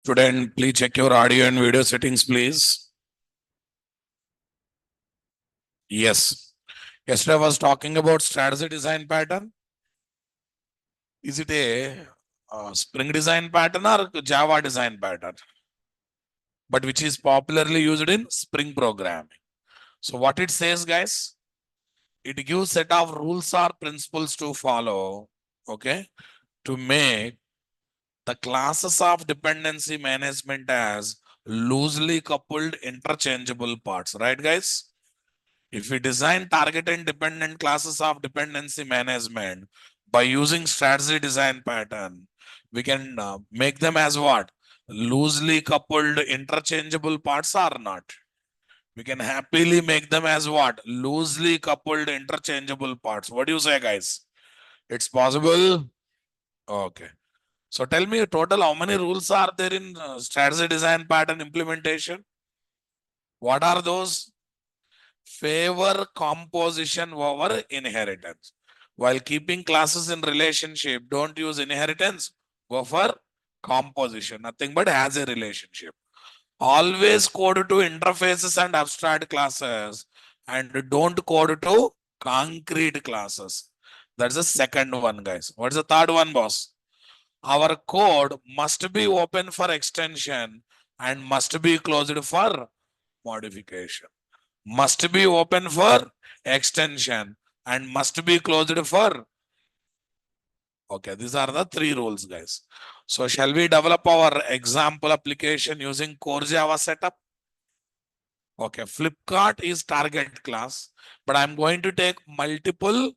Student, please check your audio and video settings, please. Yes. Yesterday I was talking about strategy design pattern. Is it a Spring design pattern or Java design pattern? But which is popularly used in Spring programming. So what it says, guys, it gives set of rules or principles to follow, okay, to make the classes of dependency management as loosely coupled interchangeable parts, right, guys? If we design target and dependent classes of dependency management by using strategy design pattern, we can make them as what? Loosely coupled interchangeable parts or not. We can happily make them as what? Loosely coupled interchangeable parts. What do you say, guys? It's possible? Okay. So tell me total how many rules are there in strategy design pattern implementation? What are those? Favor composition over inheritance. While keeping classes in relationship, don't use inheritance, go for composition. Nothing but has a relationship. Always code to interfaces and abstract classes and don't code to concrete classes. That's the second one, guys. What's the third one, boss? Our code must be open for extension and must be closed for modification. Must be open for extension and must be closed for. Okay, these are the three rules, guys. So shall we develop our example application using core Java setup? Okay, Flipkart is target class, but I'm going to take multiple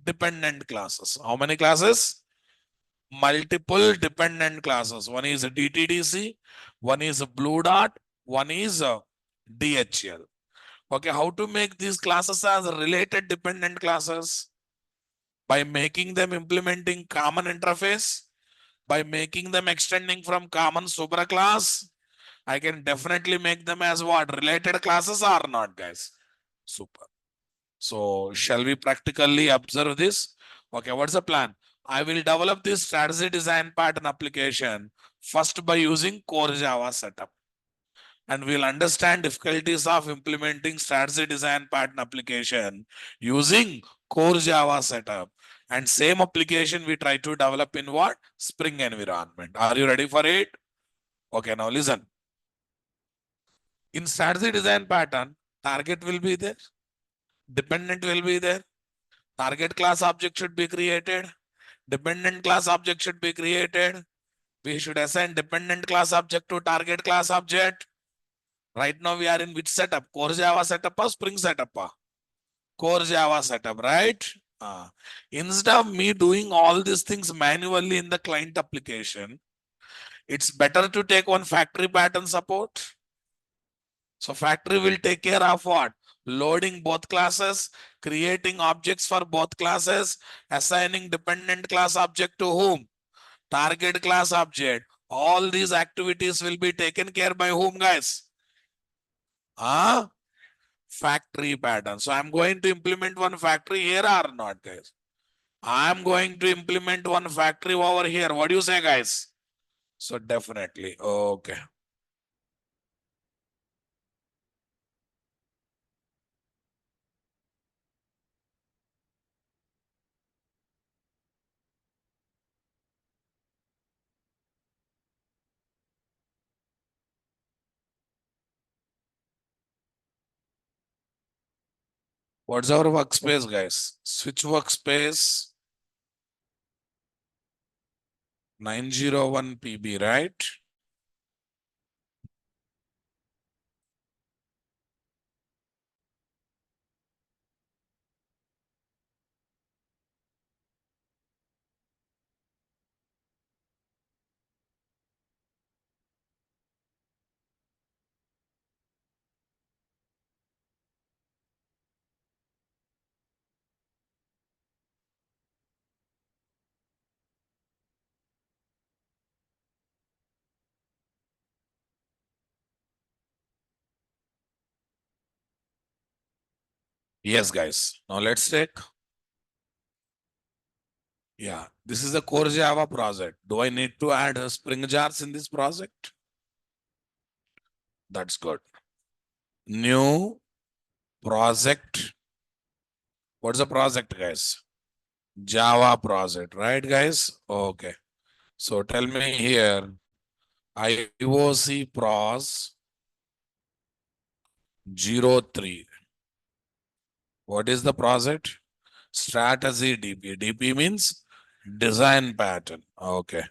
dependent classes. How many classes? Multiple dependent classes. One is a DTDC, one is a Blue Dot, one is a DHL. Okay, how to make these classes as related dependent classes? By making them implementing common interface, by making them extending from common super class. I can definitely make them as what? Related classes or not, guys? Super. So shall we practically observe this? Okay, what's the plan? I will develop this strategy design pattern application first by using core Java setup. And we'll understand difficulties of implementing strategy design pattern application using core Java setup. And same application we try to develop in what? Spring environment. Are you ready for it? Okay, now listen. In strategy design pattern, target will be there, dependent will be there, target class object should be created, dependent class object should be created. We should assign dependent class object to target class object. Right now we are in which setup? Core Java setup or Spring setup? Core Java setup, right? Instead of me doing all these things manually in the client application, it's better to take one factory pattern support. So factory will take care of what? Loading both classes, creating objects for both classes, assigning dependent class object to whom? Target class object. All these activities will be taken care by whom, guys? Factory pattern. So I'm going to implement one factory here or not, guys? I'm going to implement one factory over here. What do you say, guys? So definitely. Okay. What's our workspace, guys? Switch workspace 901 PB, right? Yes, guys. Now let's take. Yeah, this is a core Java project. Do I need to add Spring jars in this project? That's good. New project. What's the project, guys? Java project, right, guys? Okay. So tell me here, IOC pros 03. What is the project? Strategy DP. DP means design pattern. Okay.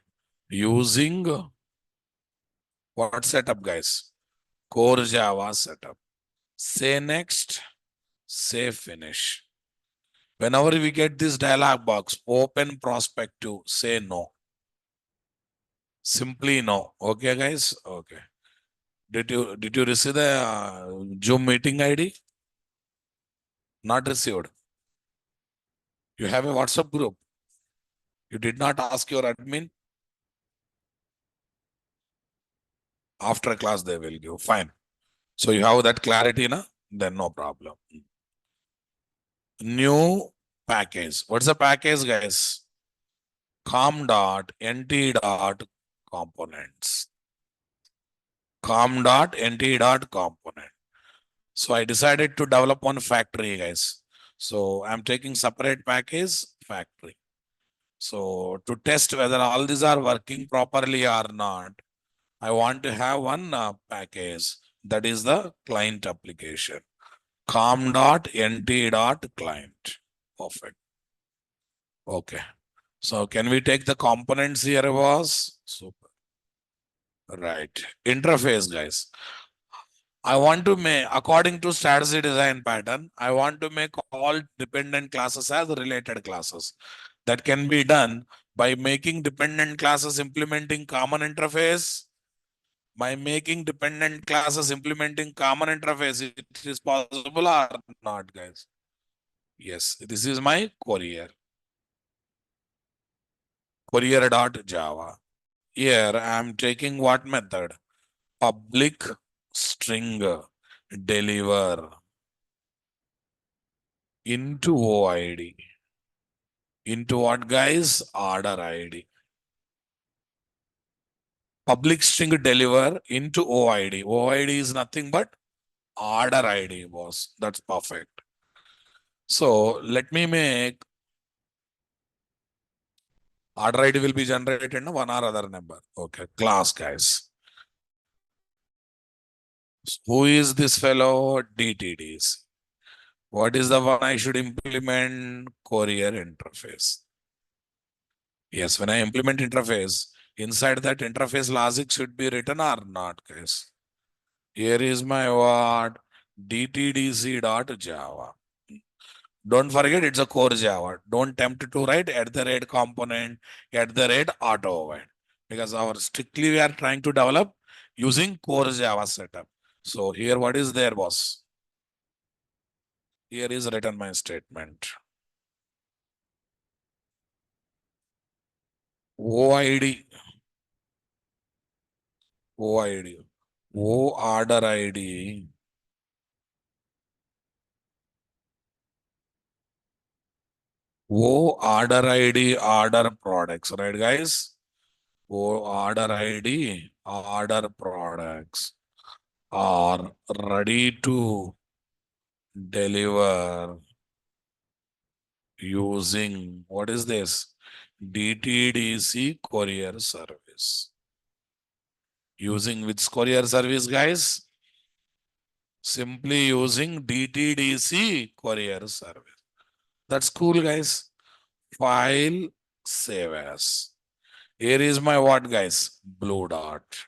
Using what setup, guys? Core Java setup. Say next, say finish. Whenever we get this dialog box, open prospective, say no. Simply no. Okay, guys? Okay. Did you receive the Zoom meeting ID? Not received. You have a WhatsApp group. You did not ask your admin. After class, they will give. Fine. So you have that clarity, na? Then no problem. New package. What's the package, guys? com.nt.components. com.nt.component. So I decided to develop one factory, guys. So I'm taking separate package factory. So to test whether all these are working properly or not, I want to have one package that is the client application. com.nt.client. Perfect. Okay. So can we take the components here, was? Super. Right. Interface, guys. I want to make, according to strategy design pattern, I want to make all dependent classes as related classes. That can be done by making dependent classes implementing common interface. By making dependent classes implementing common interface, it is possible or not, guys? Yes, this is my courier. Courier.java. Here I am taking what method? Public string deliver into OID. Into what, guys? Order ID. Public string deliver into OID. OID is nothing but order ID, boss. That's perfect. So let me make order ID will be generated in one or other number. Okay, class, guys. Who is this fellow? DTDs. What is the one I should implement? Courier interface. Yes, when I implement interface, inside that interface logic should be written or not, guys. Here is my what? dtdc.java. Don't forget it's a core Java. Don't tempt to write @component, @auto. Because our strictly we are trying to develop using core Java setup. So here what is there, boss? Here is written my statement. OID. OID. O order ID. O order ID, order products, right, guys? O order ID, order products are ready to deliver using what is this? DTDC courier service. Using which courier service, guys? Simply using DTDC courier service. That's cool, guys. File, save as. Here is my what, guys? Blue dot.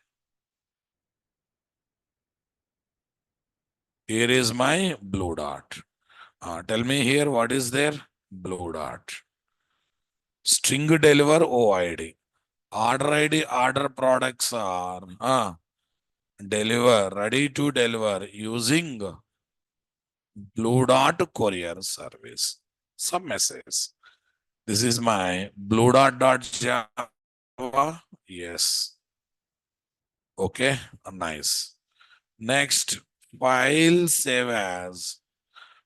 Here is my blue dot. Tell me here what is there? Blue dot. String deliver OID. Order ID, order products are deliver, ready to deliver using blue dot courier service. Some message. This is my blue dot Java. Yes. Okay. Nice. Next, file save as.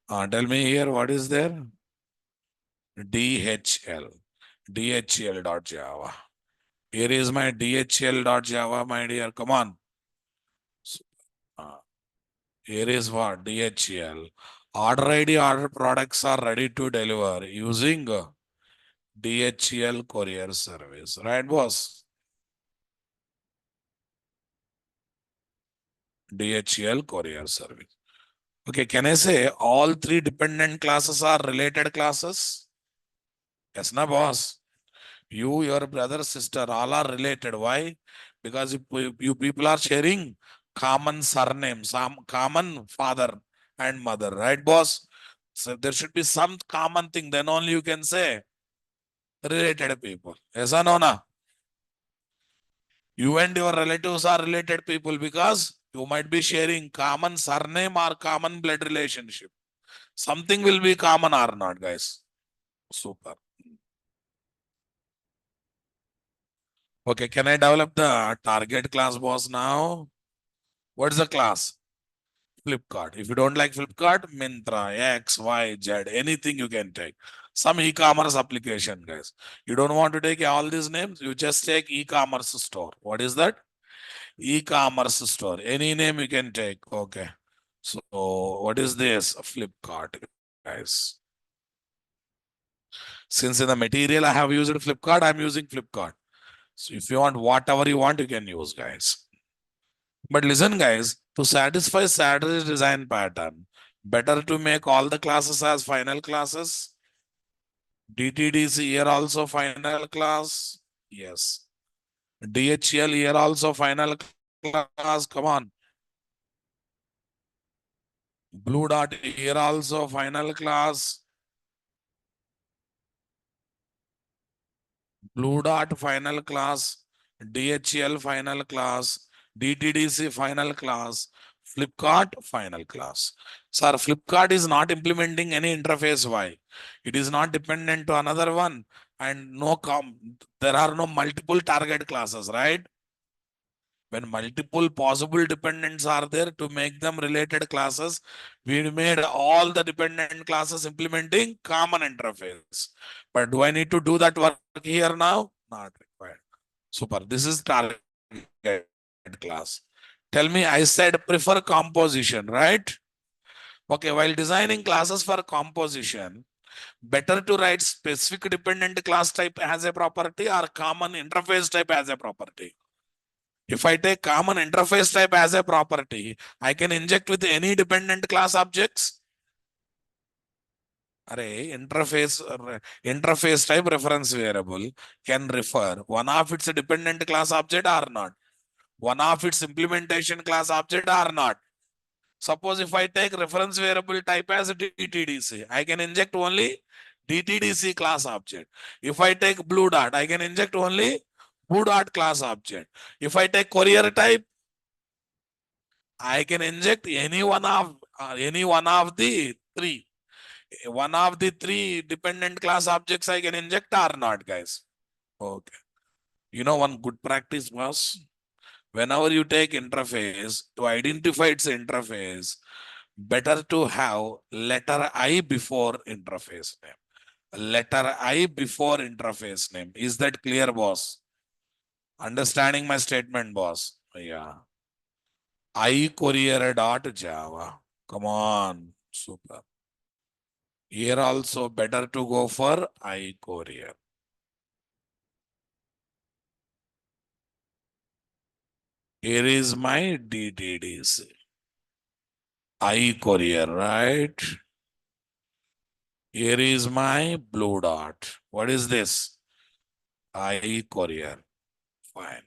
Tell me here what is there? DHL. DHL.java. Here is my DHL.java, my dear. Come on. Uh, Here is what? DHL. Order ID, order products are ready to deliver using DHL courier service. Right, boss? DHL courier service. Okay, can I say all three dependent classes are related classes? Yes, na, boss? You, your brother, sister, all are related. Why? Because you people are sharing common surname, some common father and mother, right, boss? So there should be some common thing. Then only you can say related people. Yes or no, na? You and your relatives are related people because you might be sharing common surname or common blood relationship. Something will be common or not, guys. Super. Okay, can I develop the target class, boss, now? What's the class? Flipkart. If you don't like Flipkart, Myntra, X, Y, Z, anything you can take. Some e-commerce application, guys. You don't want to take all these names, you just take e-commerce store. What is that? E-commerce store. Any name you can take. Okay. So what is this? Flipkart, guys. Since in the material I have used Flipkart, I'm using Flipkart. So if you want whatever you want, you can use, guys. But listen, guys, to satisfy strategy design pattern, better to make all the classes as final classes. DTDC here also final class. Yes. DHL here also final class. Come on. Blue dot here also final class. Blue dot final class. DHL final class. DTDC final class. Flipkart final class. Sir, Flipkart is not implementing any interface. Why? It is not dependent to another one, and there are no multiple target classes, right? When multiple possible dependents are there, to make them related classes, we made all the dependent classes implementing common interface. But do I need to do that work here now? Not required. Super. This is target class. Tell me, I said prefer composition, right? Okay, while designing classes for composition, better to write specific dependent class type as a property or common interface type as a property. If I take common interface type as a property, I can inject with any dependent class objects. Array interface type reference variable can refer one of its dependent class object or not, one of its implementation class object or not. Suppose if I take reference variable type as DTDC, I can inject only DTDC class object. If I take blue dot, I can inject only blue dot class object. If I take courier type, I can inject any one of the three. One of the three dependent class objects I can inject or not, guys. Okay. You know, one good practice was whenever you take interface, to identify its interface, better to have letter I before interface name. Letter I before interface name. Is that clear, boss? Understanding my statement, boss? Yeah. iCourier.java. Come on. Super. Here also better to go for iCourier. Here is my DTDC. iCourier, right? Here is my blue dot. What is this? iCourier. Fine.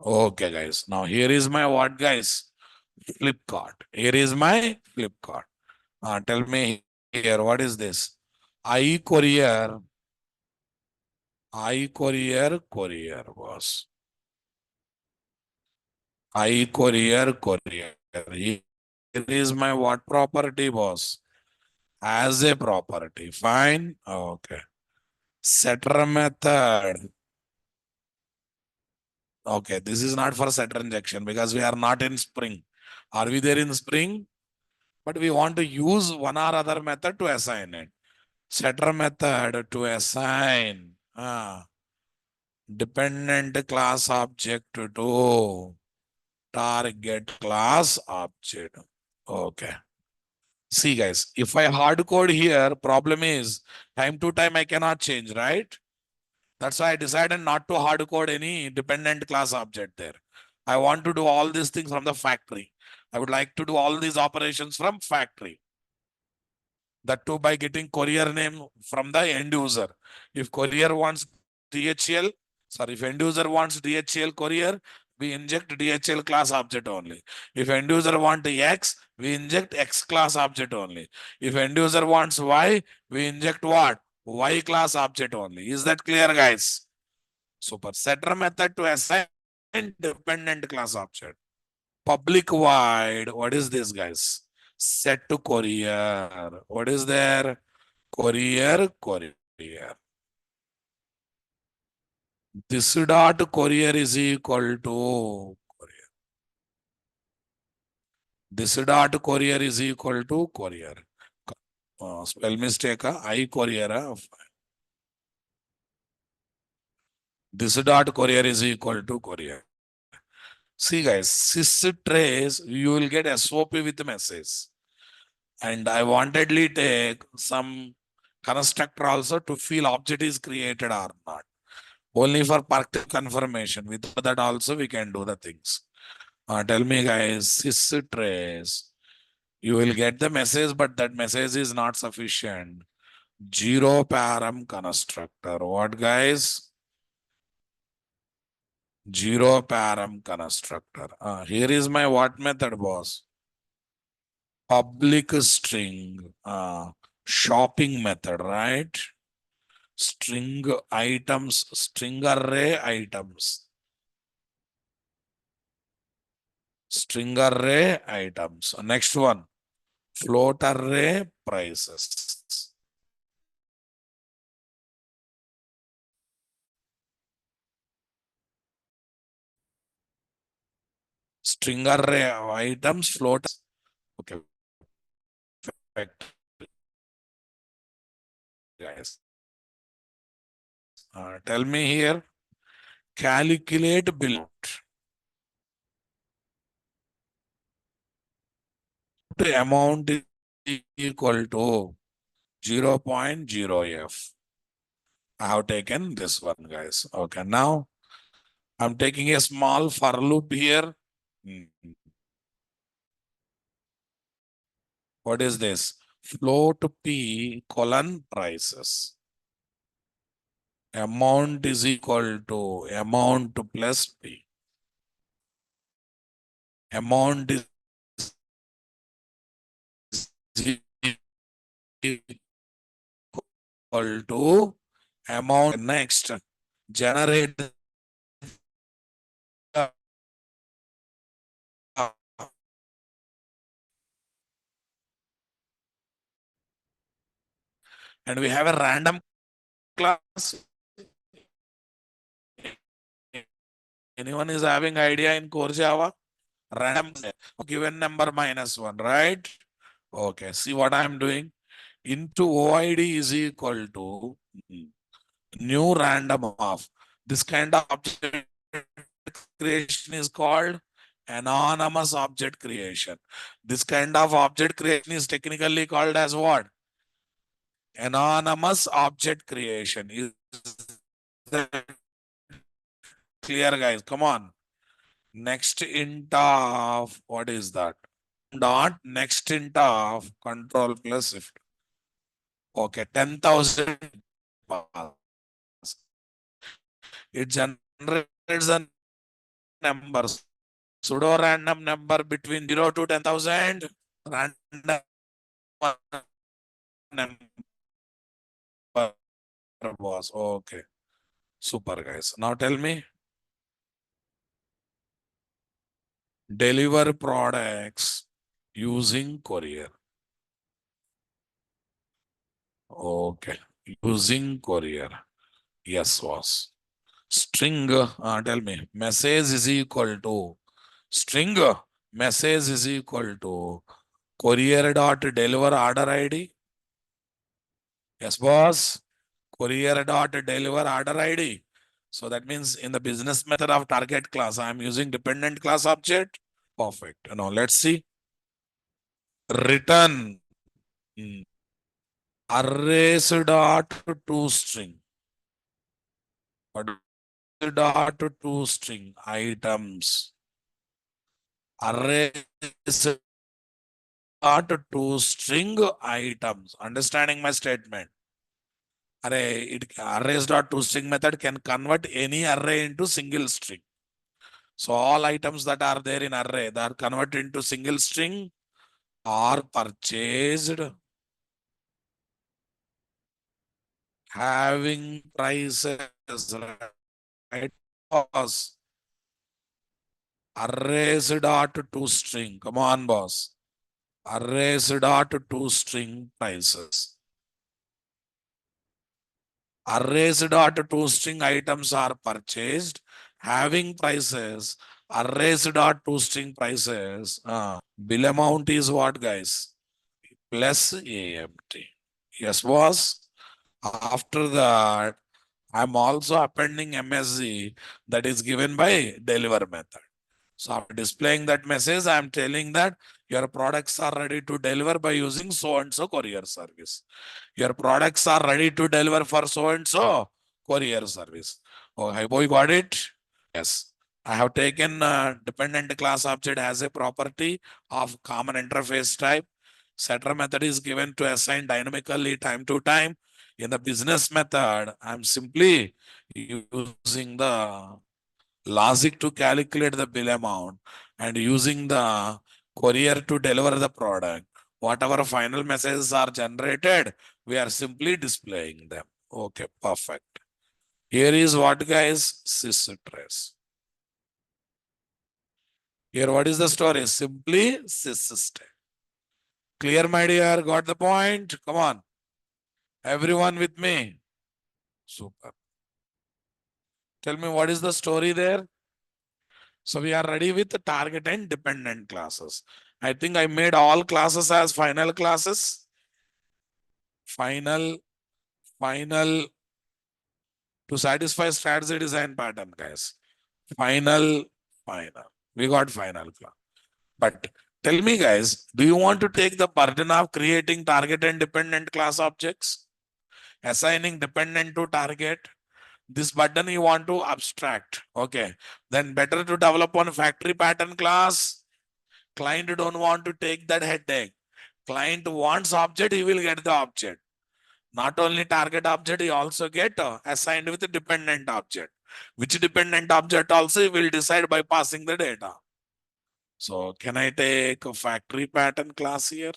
Okay, guys. Now here is my what, guys? Flipkart. Here is my Flipkart. Tell me here, what is this? iCourier. Courier, boss. Courier. Here is my what property, boss? As a property. Fine. Okay. Setter method. Okay, this is not for setter injection because we are not in Spring. Are we there in Spring? But we want to use one or other method to assign it. Setter method to assign dependent class object to target class object. Okay. See guys, if I hard code here, problem is time to time I cannot change, right? That's why I decided not to hard code any dependent class object there. I want to do all these things from the factory. I would like to do all these operations from factory. That too by getting courier name from the end user. If courier wants DHL, sorry, if end user wants DHL courier, we inject DHL class object only. If end user want X, we inject X class object only. If end user wants Y, we inject what? Y class object only. Is that clear, guys? Super. Setter method to assign dependent class object. Public void. What is this, guys? Set to courier. What is there? Courier. This dot courier is equal to courier. This dot courier is equal to courier. Spell mistake. I courier. This dot courier is equal to courier. See guys, sys trace, you will get SOP with message. And I wantedly take some constructor also to feel object is created or not. Only for part confirmation. With that also we can do the things. Tell me guys, sys trace. You will get the message, but that message is not sufficient. Zero param constructor. What guys? Zero param constructor. Here is my what method, boss? Public string. Shopping method, right? String items, string array items. String array items. Next one, float array prices. String array items, float. Okay. Perfect. Guys. Tell me here, calculate bill. Amount is equal to 0.0f. I have taken this one, guys. Okay, now I'm taking a small for loop here. What is this? Float P colon prices. Amount is equal to amount plus P. Amount is equal to amount. Next, generate and we have a random class. Anyone is having idea in core Java? Random given number -1, right? Okay, see what I'm doing? Into OID is equal to new random of. This kind of object creation is called anonymous object creation. This kind of object creation is technically called as what? Anonymous object creation. Is that clear, guys? Come on. Next int of, what is that? Dot next int of control plus shift. Okay, 10,000. It generates a number, pseudo random number between 0 to 10,000. Random number was okay. Super, guys. Now tell me, deliver products using courier. Okay, using courier. Yes, was. String, tell me, message is equal to string, message is equal to courier dot deliver order ID. Yes, boss. Courier dot deliver order ID. So that means in the business method of target class, I am using dependent class object. Perfect. Now let's see. Return arrays dot to string. What is dot to string items? Arrays dot to string items. Understanding my statement? Arrays dot to string method can convert any array into single string. So all items that are there in array that are converted into single string are purchased having prices, right? Boss. Arrays dot to string. Come on, boss. Arrays dot to string prices. Arrays dot to string items are purchased having prices. Arrays dot to string prices. Bill amount is what, guys? Plus AMT. Yes, boss. After that, I'm also appending MSG that is given by deliver method. So after displaying that message, I'm telling that your products are ready to deliver by using so and so courier service. Your products are ready to deliver for so and so courier service. Oh, have you got it? Yes. I have taken dependent class object as a property of common interface type. Setter method is given to assign dynamically time to time. In the business method, I'm simply using the logic to calculate the bill amount and using the courier to deliver the product. Whatever final messages are generated, we are simply displaying them. Okay, perfect. Here is what, guys? Sys Here, what is the story? Simply system. Clear, my dear? Got the point? Come on. Everyone with me? Super. Tell me what is the story there? So we are ready with the target and dependent classes. I think I made all classes as final classes. Final, final to satisfy strategy design pattern, guys. Final, final. We got final class. But tell me, guys, do you want to take the burden of creating target and dependent class objects? Assigning dependent to target? This burden you want to abstract. Okay. Then better to develop one factory pattern class. Client don't want to take that headache. Client wants object, he will get the object. Not only target object, he also get assigned with a dependent object. Which dependent object also he will decide by passing the data. So can I take a factory pattern class here?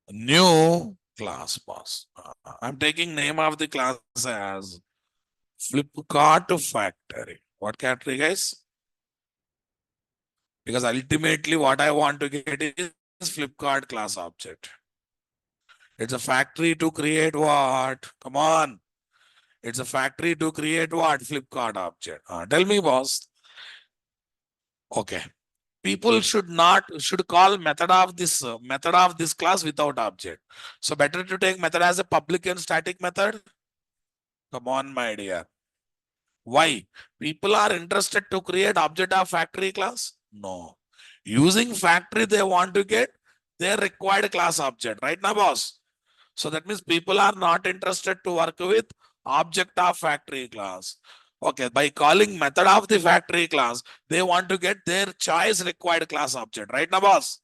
New class boss. I'm taking name of the class as Flipkart Factory. What category, guys? Because ultimately what I want to get is Flipkart class object. It's a factory to create what? Come on. It's a factory to create what? Flipkart object. Tell me, boss. Okay. People should call method of this class without object. So better to take method as a public and static method. Come on, my dear. Why? People are interested to create object of factory class? No. Using factory, they want to get their required class object. Right now, boss? So that means people are not interested to work with object of factory class. Okay, by calling method of the factory class, they want to get their choice required class object. Right now, boss?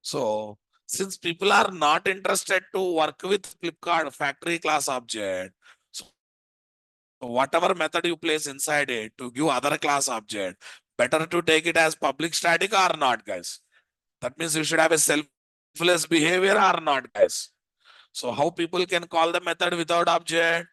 So since people are not interested to work with Flipkart factory class object, so whatever method you place inside it to give other class object, better to take it as public static or not, guys. That means you should have a selfless behavior or not, guys. So how people can call the method without object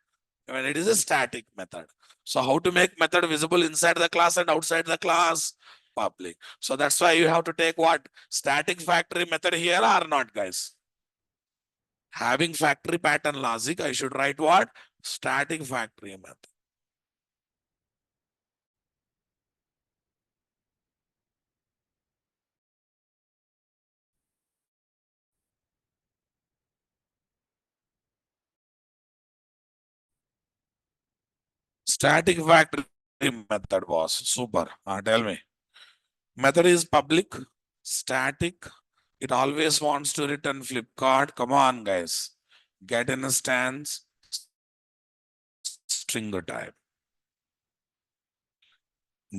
when it is a static method? So how to make method visible inside the class and outside the class? Public. So that's why you have to take what? Static factory method here or not, guys? Having factory pattern logic, I should write what? Static factory method. Static factory method was super. Tell me. Method is public, static. It always wants to return flip card. Come on, guys. Get in a stance, string type.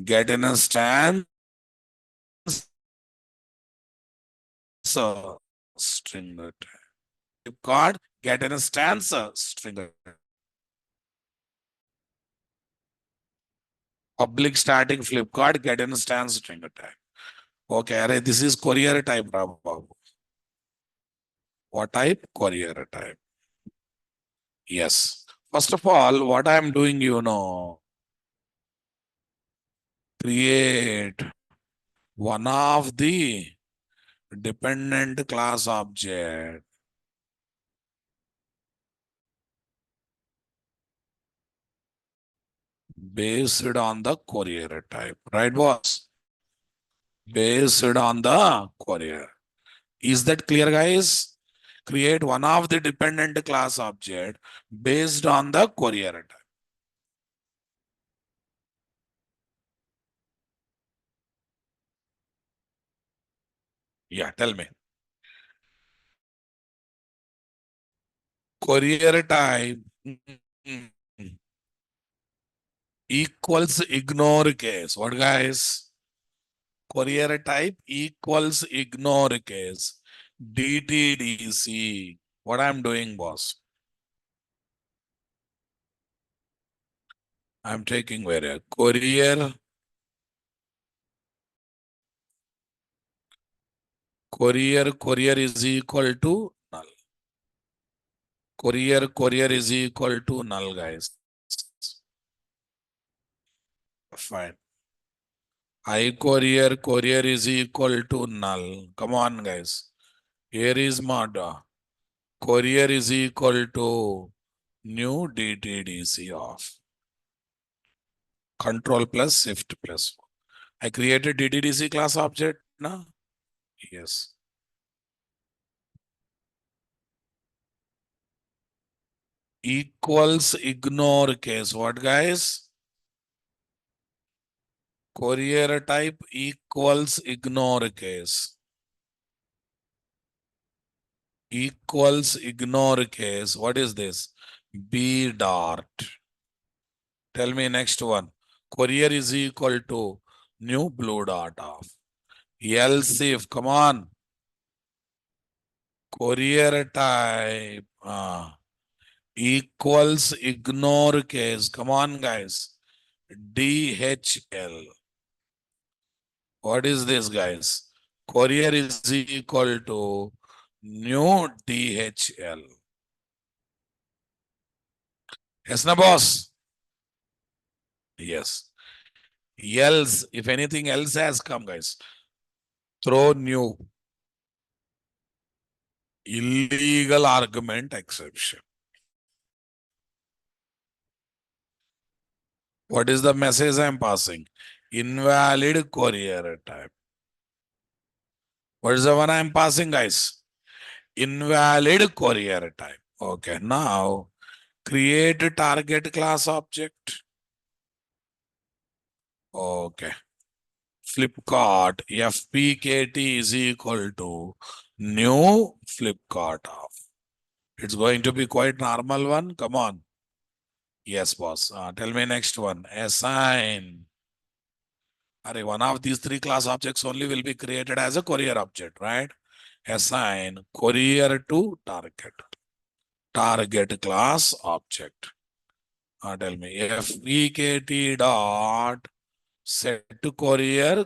Get in a stance, string type. Flip card, get in a stance, string type. Public static flip card, get in a stance, string type. Okay, this is courier type, Babu. What type? Courier type. Yes. First of all, what I am doing, create one of the dependent class object based on the courier type. Right, boss? Based on the courier. Is that clear, guys? Create one of the dependent class object based on the courier type. Yeah, tell me. Courier type equals ignore case. What, guys? Courier type equals ignore case. DTDC. What I'm doing, boss? I'm taking where courier is equal to null. Courier is equal to null, guys. Fine. Courier is equal to null. Come on, guys. Here is Mada. Courier is equal to new DTDC off. Control plus shift plus. I created DTDC class object now. Yes. Equals ignore case. What, guys? Courier type equals ignore case. Equals ignore case. What is this? B dot. Tell me next one. Courier is equal to new blue dot of. Else if, come on. Courier type equals ignore case. Come on, guys. DHL. What is this, guys? Courier is equal to new DHL. Yes, na boss? Yes. Else, if anything else has come, guys, throw new. Illegal argument exception. What is the message I am passing? Invalid courier type. What is the one I am passing, guys? Invalid courier type. Okay, now create a target class object. Okay. Flipkart FPKT is equal to new Flipkart of. It's going to be quite normal one. Come on. Yes, boss. Tell me next one. Assign. One of these three class objects only will be created as a courier object, right? Assign courier to target. Target class object. Tell me FPKT dot set to courier.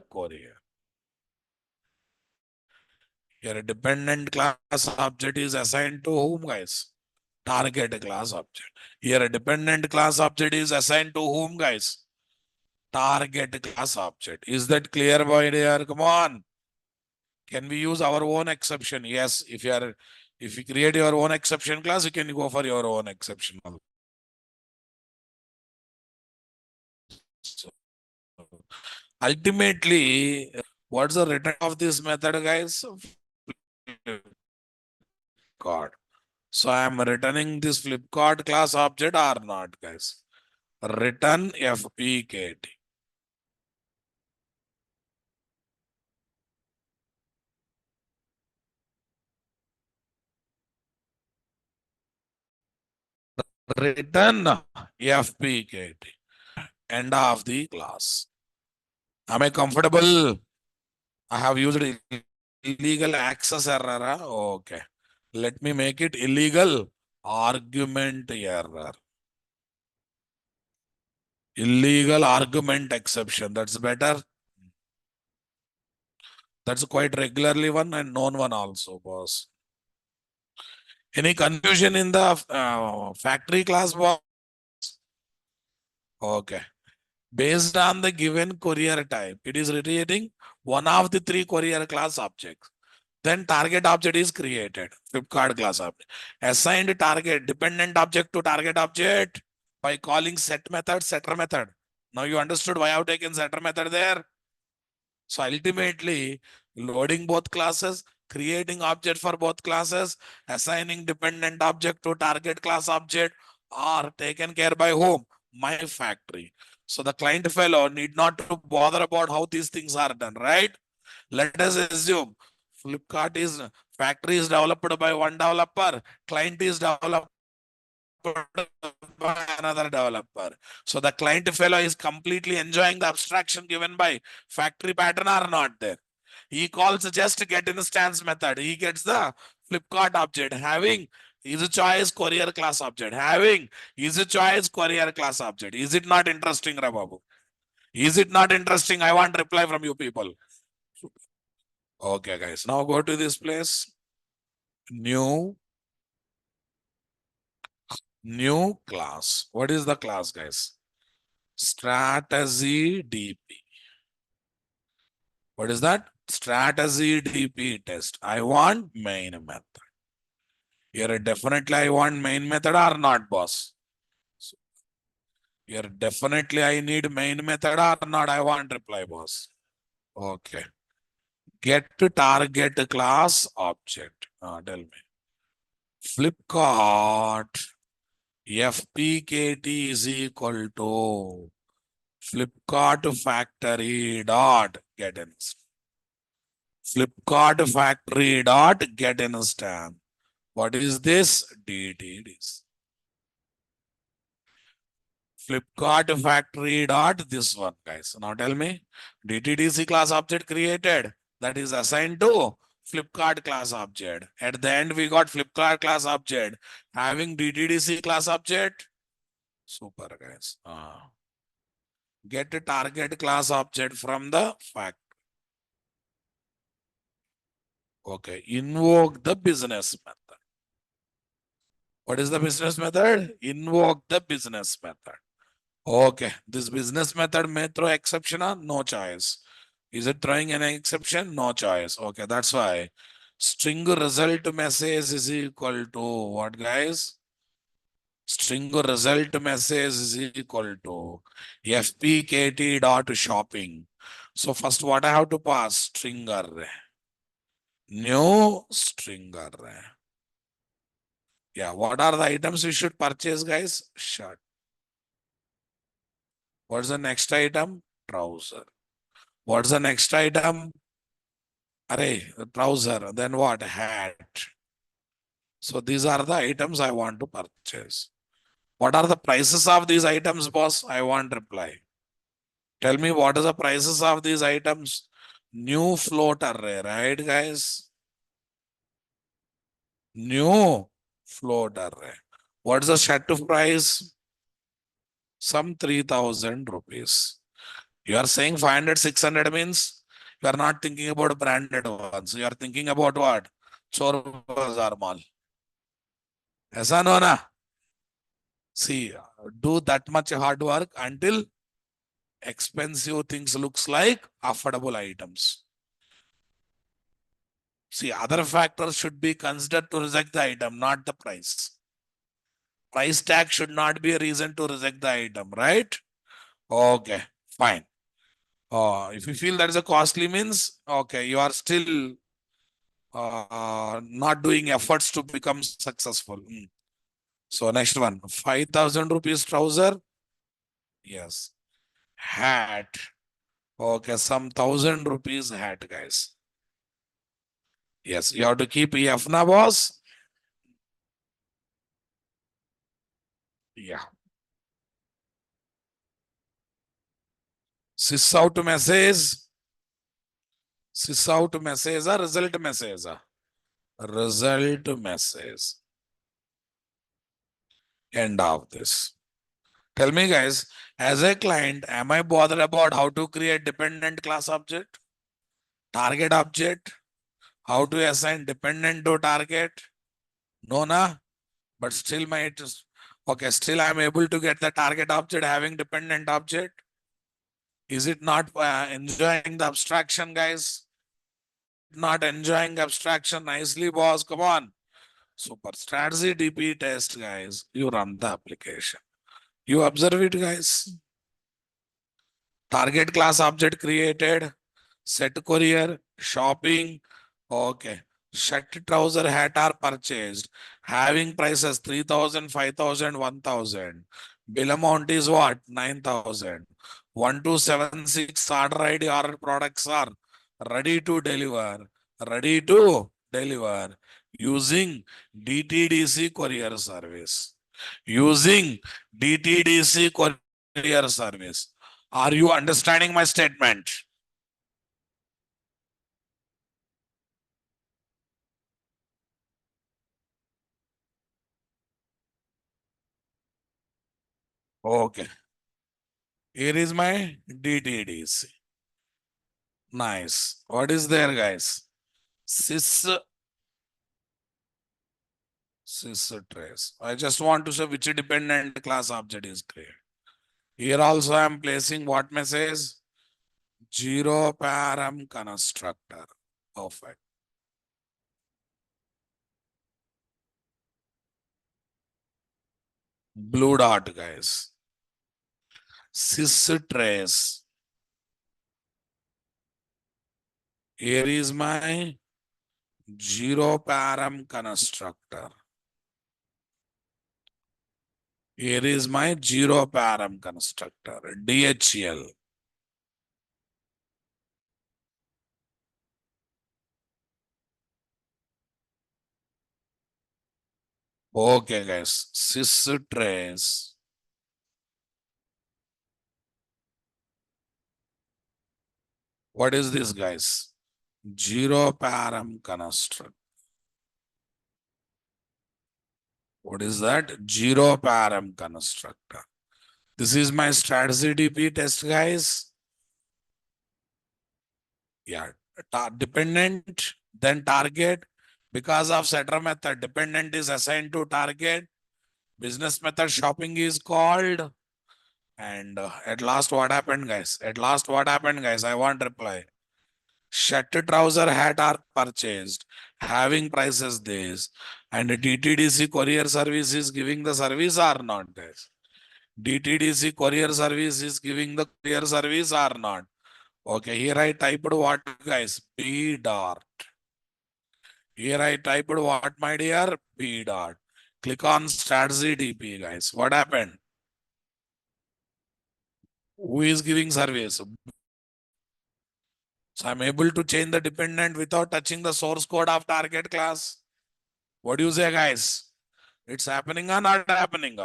Here a dependent class object is assigned to whom, guys? Target class object. Here a dependent class object is assigned to whom, guys? Target class object. Is that clear, boy dear? Come on. Can we use our own exception? Yes. If you create your own exception class, you can go for your own exception. So, ultimately, what's the return of this method, guys? God. So I am returning this Flipkart class object or not, guys? Return FPKT. Return FPKT. End of the class. Am I comfortable? I have used illegal access error. Okay. Let me make it illegal argument error. Illegal argument exception. That's better. That's quite regularly one and known one also, boss. Any confusion in the factory class, boss? Okay. Based on the given courier type, it is retrieving one of the three courier class objects. Then target object is created. Flipkart class object. Assigned target, dependent object to target object by calling set method, setter method. Now you understood why I have taken setter method there. So ultimately, loading both classes, creating object for both classes, assigning dependent object to target class object are taken care by whom? My factory. So the client fellow need not to bother about how these things are done, right? Let us assume Flipkart is factory is developed by one developer, client is developed by another developer. So the client fellow is completely enjoying the abstraction given by factory pattern or not there. He calls just get instance method. He gets the Flipkart object having is a choice courier class object having is a choice courier class object. Is it not interesting, Rababu? Is it not interesting? I want reply from you people. Okay, guys. Now go to this place. New class. What is the class, guys? Strategy DP. What is that? Strategy DP test. I want main method. Here definitely I want main method or not, boss? So here definitely I need main method or not? I want reply, boss. Okay. Get to target class object. Tell me. Flipkart FPKT is equal to Flipkart factory dot get instance. Flipkart factory dot get instance. What is this? DTDs. Flipkart factory dot this one, guys. Now tell me, DTDC class object created that is assigned to Flipkart class object. At the end, we got Flipkart class object having DTDC class object. Super, guys. Get a target class object from the fact. Okay. Invoke the business method. What is the business method? Invoke the business method. Okay. This business method may throw exception or no choice. Is it throwing any exception? No choice. Okay. That's why string result message is equal to what, guys? String result message is equal to fpkt dot shopping. So first what I have to pass? String array. New string array. Yeah, what are the items we should purchase, guys? Shirt. What's the next item? Trouser. What's the next item? Array, trouser. Then what? Hat. So these are the items I want to purchase. What are the prices of these items, boss? I want reply. Tell me what is the prices of these items? New float array, right, guys? New float array. What's the shirt price? Some 3,000 rupees. You are saying 500, 600 means you are not thinking about branded ones. You are thinking about what? Chor Bazaar Mall. Aisa no na? See, do that much hard work until expensive things looks like affordable items. See, other factors should be considered to reject the item, not the price. Price tag should not be a reason to reject the item, right? Okay, fine. If you feel that is a costly means, okay, you are still not doing efforts to become successful. So next one, 5,000 rupees trouser. Yes. Hat. Okay, some 1,000 rupees hat, guys. Yes, you have to keep EF na boss. Yeah. Sys out message. Sys out message or result message. Result message. End of this. Tell me, guys, as a client, am I bothered about how to create dependent class object, target object, how to assign dependent to target? No, na. But still, okay. Still, I'm able to get the target object having dependent object. Is it not enjoying the abstraction, guys? Not enjoying abstraction nicely, boss. Come on. Super strategy DP test, guys. You run the application. You observe it, guys. Target class object created, set courier, shopping, okay. Shirt, trouser, hat are purchased, having prices 3,000, 5,000, 1,000. Bill amount is what? 9,000. 1276 order ID order products are ready to deliver, ready to deliver using DTDC courier service. Using DTDC courier service. Are you understanding my statement? Okay. Here is my DTDC. Nice. What is there, guys? Sys trace. I just want to say which dependent class object is created. Here also I am placing what message? Zero param constructor. Perfect. Blue dot, guys. Sys trace. Here is my zero param constructor. Here is my zero param constructor, DHL. Okay, guys. Sys trace. What is this, guys? Zero param constructor. What is that? Zero param constructor. This is my strategy DP test, guys. Yeah. Dependent, then target. Because of setter method, dependent is assigned to target. Business method shopping is called. And at last, what happened, guys? At last, what happened, guys? I want reply. Shirt, trouser, hat are purchased, having prices this, and DTDC courier service is giving the service or not, guys? DTDC courier service is giving the courier service or not? Okay, here I typed what, guys? B dot. Here I typed what, my dear? B dot. Click on strategy DP, guys. What happened? Who is giving service? So I'm able to change the dependent without touching the source code of target class. What do you say, guys? It's happening or not happening?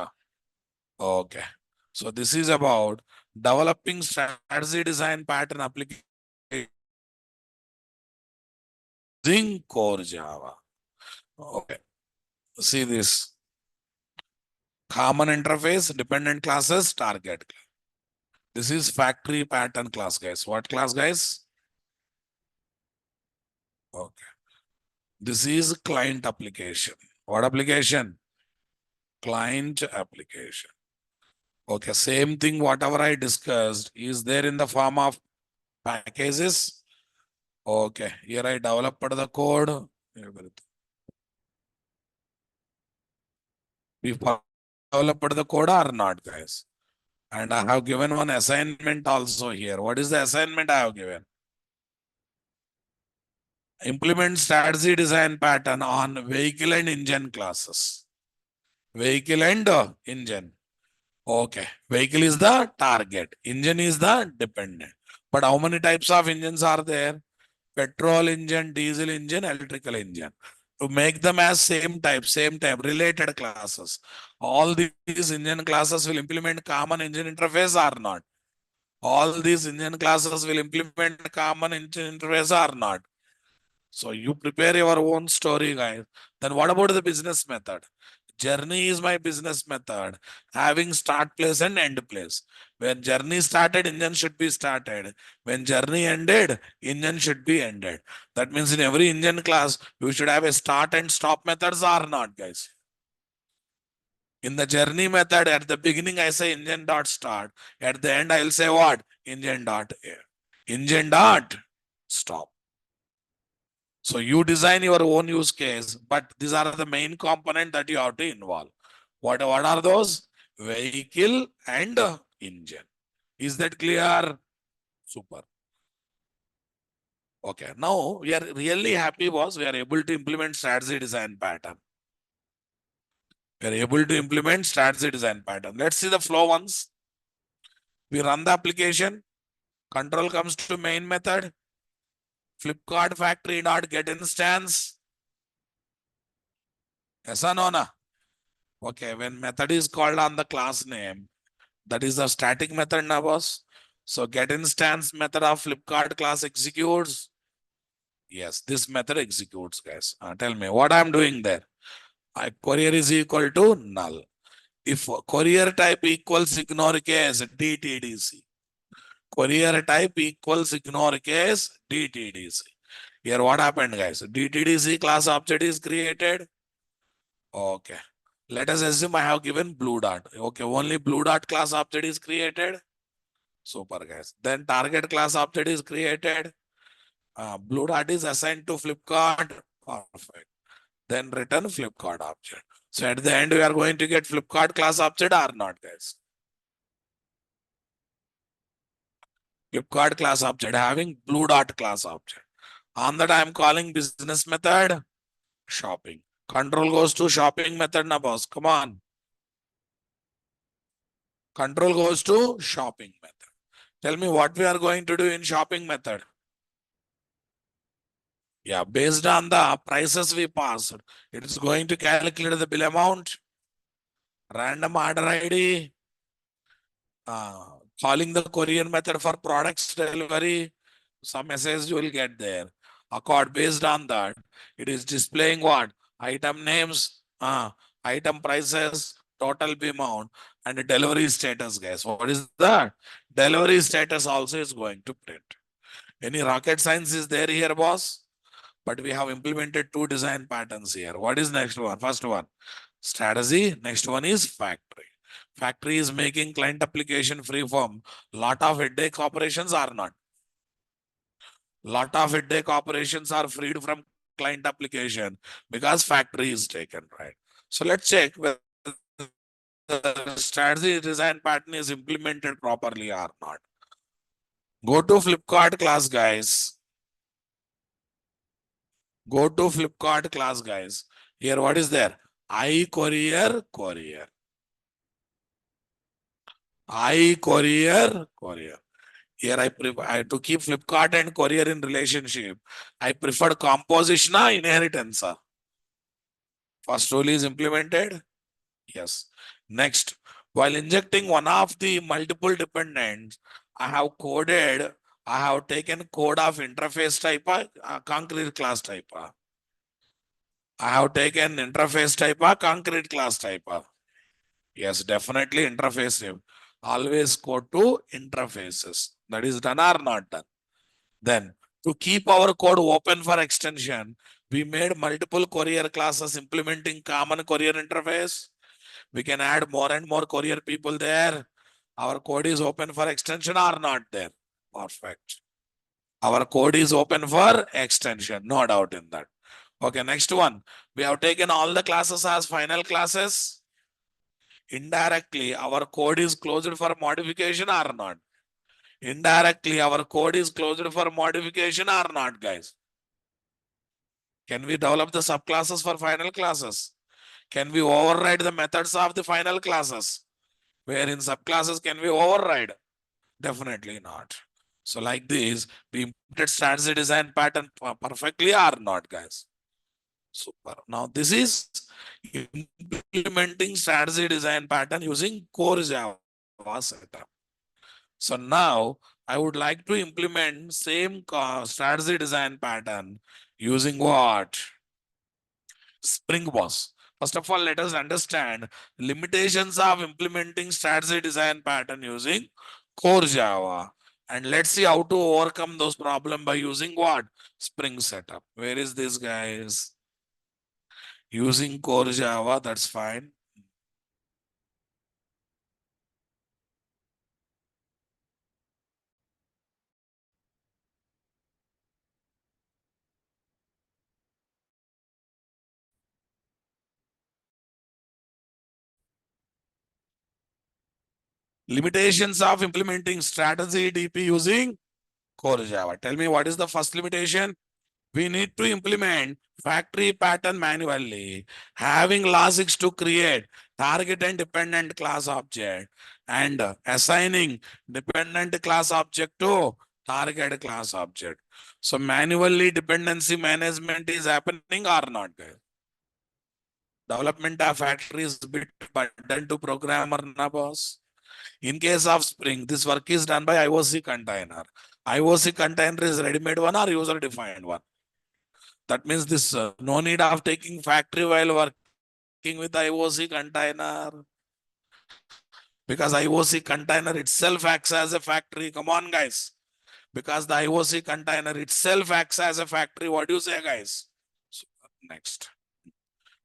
Okay. So this is about developing strategy design pattern application using core Java. Okay. See this. Common interface, dependent classes, target. This is factory pattern class, guys. What class, guys? Okay. This is client application. What application? Client application. Okay, same thing, whatever I discussed is there in the form of packages. Okay, here I developed the code. We developed the code or not, guys? And I have given one assignment also here. What is the assignment I have given? Implement strategy design pattern on vehicle and engine classes. Vehicle and engine. Okay. Vehicle is the target. Engine is the dependent. But how many types of engines are there? Petrol engine, diesel engine, electrical engine. To make them as same type, related classes. All these engine classes will implement common engine interface or not? All these engine classes will implement common engine interface or not? So you prepare your own story, guys. Then what about the business method? Journey is my business method, having start place and end place. When journey started, engine should be started. When journey ended, engine should be ended. That means in every engine class, you should have a start and stop methods or not, guys. In the journey method, at the beginning, I say engine dot start. At the end, I'll say what? Engine dot stop. So you design your own use case, but these are the main component that you have to involve. What are those? Vehicle and engine. Is that clear? Super. Okay. Now we are really happy was we are able to implement strategy design pattern. We are able to implement strategy design pattern. Let's see the flow once. We run the application. Control comes to main method. Flipkart factory dot get instance. Yes or no? Na? Okay. When method is called on the class name, that is the static method now, boss. So get instance method of Flipkart class executes. Yes, this method executes, guys. Tell me what I'm doing there. Courier is equal to null. If courier type equals ignore case, DTDC. Courier type equals ignore case, DTDC. Here what happened, guys? DTDC class object is created. Okay. Let us assume I have given blue dot. Okay, only blue dot class object is created. Super, guys. Then target class object is created. Blue dot is assigned to Flipkart. Perfect. Then return Flipkart object. So at the end, we are going to get Flipkart class object or not, guys? Flipkart class object having blue dot class object. On that, I am calling business method shopping. Control goes to shopping method now, boss. Come on. Control goes to shopping method. Tell me what we are going to do in shopping method. Yeah, based on the prices we passed, it is going to calculate the bill amount, random order ID, calling the courier method for products delivery. Some message you will get there. Accord based on that, it is displaying what? Item names, item prices, total bill amount, and delivery status, guys. What is that? Delivery status also is going to print. Any rocket science is there here, boss? But we have implemented two design patterns here. What is next one? First one, strategy. Next one is factory. Factory is making client application free form. Lot of headache operations are not. Lot of headache operations are freed from client application because factory is taken, right? So let's check whether the strategy design pattern is implemented properly or not. Go to Flipkart class, guys. Go to Flipkart class, guys. Here, what is there? Courier. Courier. Here, I to keep Flipkart and courier in relationship. I preferred composition or inheritance. First rule is implemented. Yes. Next, while injecting one of the multiple dependents, I have taken code of interface type, concrete class type. I have taken interface type, concrete class type. Yes, definitely interface name. Always go to interfaces. That is done or not done. Then, to keep our code open for extension, we made multiple courier classes implementing common courier interface. We can add more and more courier people there. Our code is open for extension or not there. Perfect. Our code is open for extension. No doubt in that. Okay, next one. We have taken all the classes as final classes. Indirectly, our code is closed for modification or not. Indirectly, our code is closed for modification or not, guys. Can we develop the subclasses for final classes? Can we override the methods of the final classes? Where in subclasses can we override? Definitely not. So like this, we implemented strategy design pattern perfectly or not, guys? Super. Now this is implementing strategy design pattern using core Java setup. So now I would like to implement same strategy design pattern using what? Spring Boss. First of all, let us understand limitations of implementing strategy design pattern using core Java. And let's see how to overcome those problems by using what? Spring setup. Where is this, guys? Using core Java, that's fine. Limitations of implementing strategy DP using core Java. Tell me what is the first limitation? We need to implement factory pattern manually, having logics to create target and dependent class object and assigning dependent class object to target class object. So manually dependency management is happening or not, guys? Development of factory is bit burden to programmer, na boss. In case of Spring, this work is done by IOC container. IOC container is ready-made one or user-defined one. That means this no need of taking factory while working with IOC container, because IOC container itself acts as a factory. Come on, guys. Because the IOC container itself acts as a factory. What do you say, guys? So, next.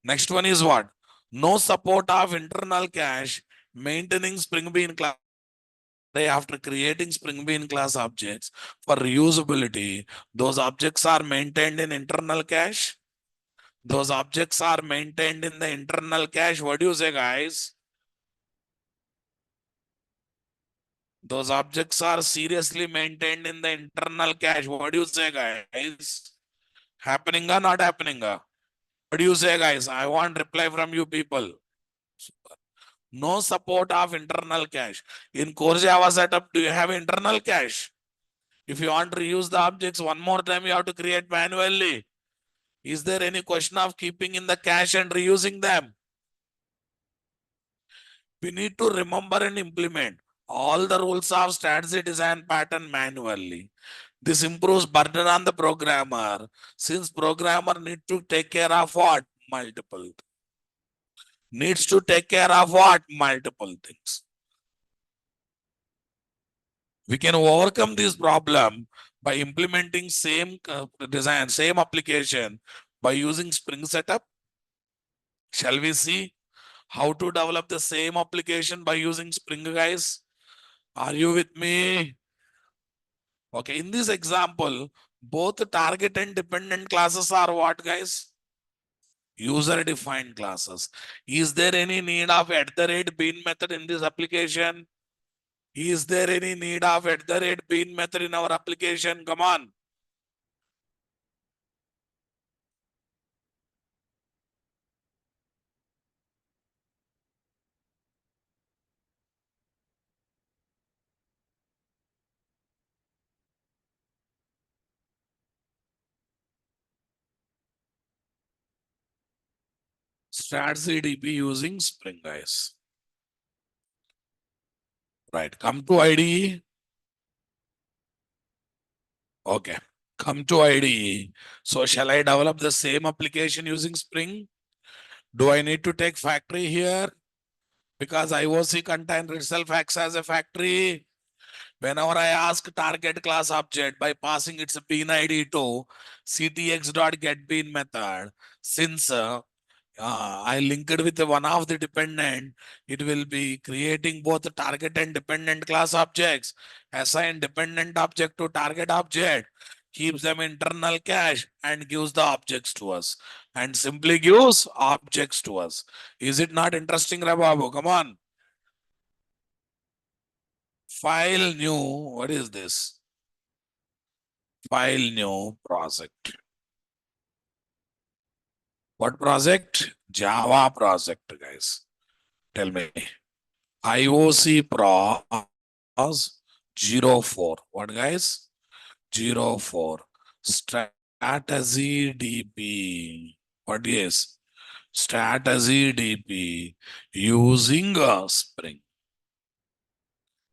Next one is what? No support of internal cache, maintaining Spring Bean class. After creating Spring Bean class objects for reusability, those objects are maintained in internal cache. Those objects are maintained in the internal cache. What do you say, guys? Those objects are seriously maintained in the internal cache. What do you say, guys? Happening or not happening? What do you say, guys? I want reply from you people. No support of internal cache. In core Java setup, do you have internal cache? If you want to reuse the objects one more time, you have to create manually. Is there any question of keeping in the cache and reusing them? We need to remember and implement all the rules of strategy design pattern manually. This improves burden on the programmer, since programmer need to take care of what? Multiple. Needs to take care of what? Multiple things. We can overcome this problem by implementing same design, same application by using Spring Setup. Shall we see how to develop the same application by using Spring, guys? Are you with me? Okay, in this example, both target and dependent classes are what, guys? User defined classes. Is there any need of @bean method in this application? Is there any need of @bean method in our application? Come on. Start CDP using Spring, guys. Right. Come to IDE. Okay. Come to IDE. So shall I develop the same application using Spring? Do I need to take factory here? Because IOC container itself acts as a factory. Whenever I ask target class object by passing its bean ID to ctx.getBean method, since I linked with one of the dependent, it will be creating both the target and dependent class objects, assign dependent object to target object, keeps them internal cache and gives the objects to us, and simply gives objects to us. Is it not interesting, Rababu? Come on. File new. What is this? File new project. What project? Java project, guys. Tell me. IOC pros 04. What guys? 04. Strategy DP. What is? Strategy DP using a spring.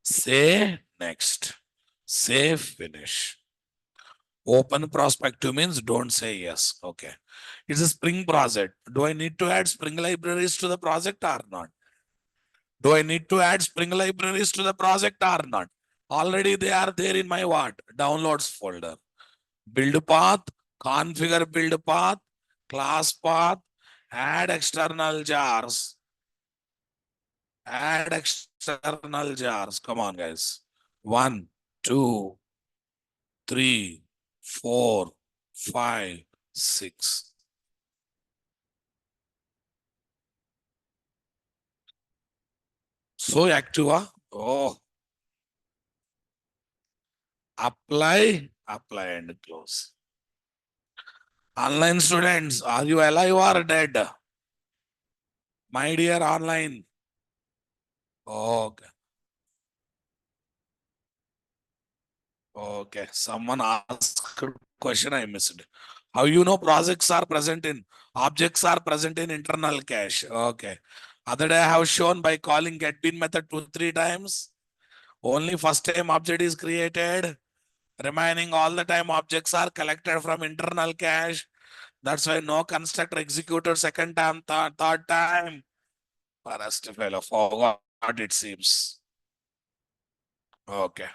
Say next. Say finish. Open prospective means don't say yes. Okay. It's a spring project. Do I need to add spring libraries to the project or not? Do I need to add spring libraries to the project or not? Already they are there in my what? Downloads folder. Build path, configure build path, class path, add external jars. Add external jars. Come on, guys. 1, 2, 3, 4, 5, 6. So active, huh? Oh, apply, apply and close. Online students, are you alive or dead? My dear online. Okay. Okay. Someone asked a question I missed. How you know projects are present in objects are present in internal cache? Okay. Other day I have shown by calling getBean method 2-3 times. Only first time object is created. Remaining all the time objects are collected from internal cache. That's why no constructor executed second time, third time. Rest fellow forgot it seems. Okay.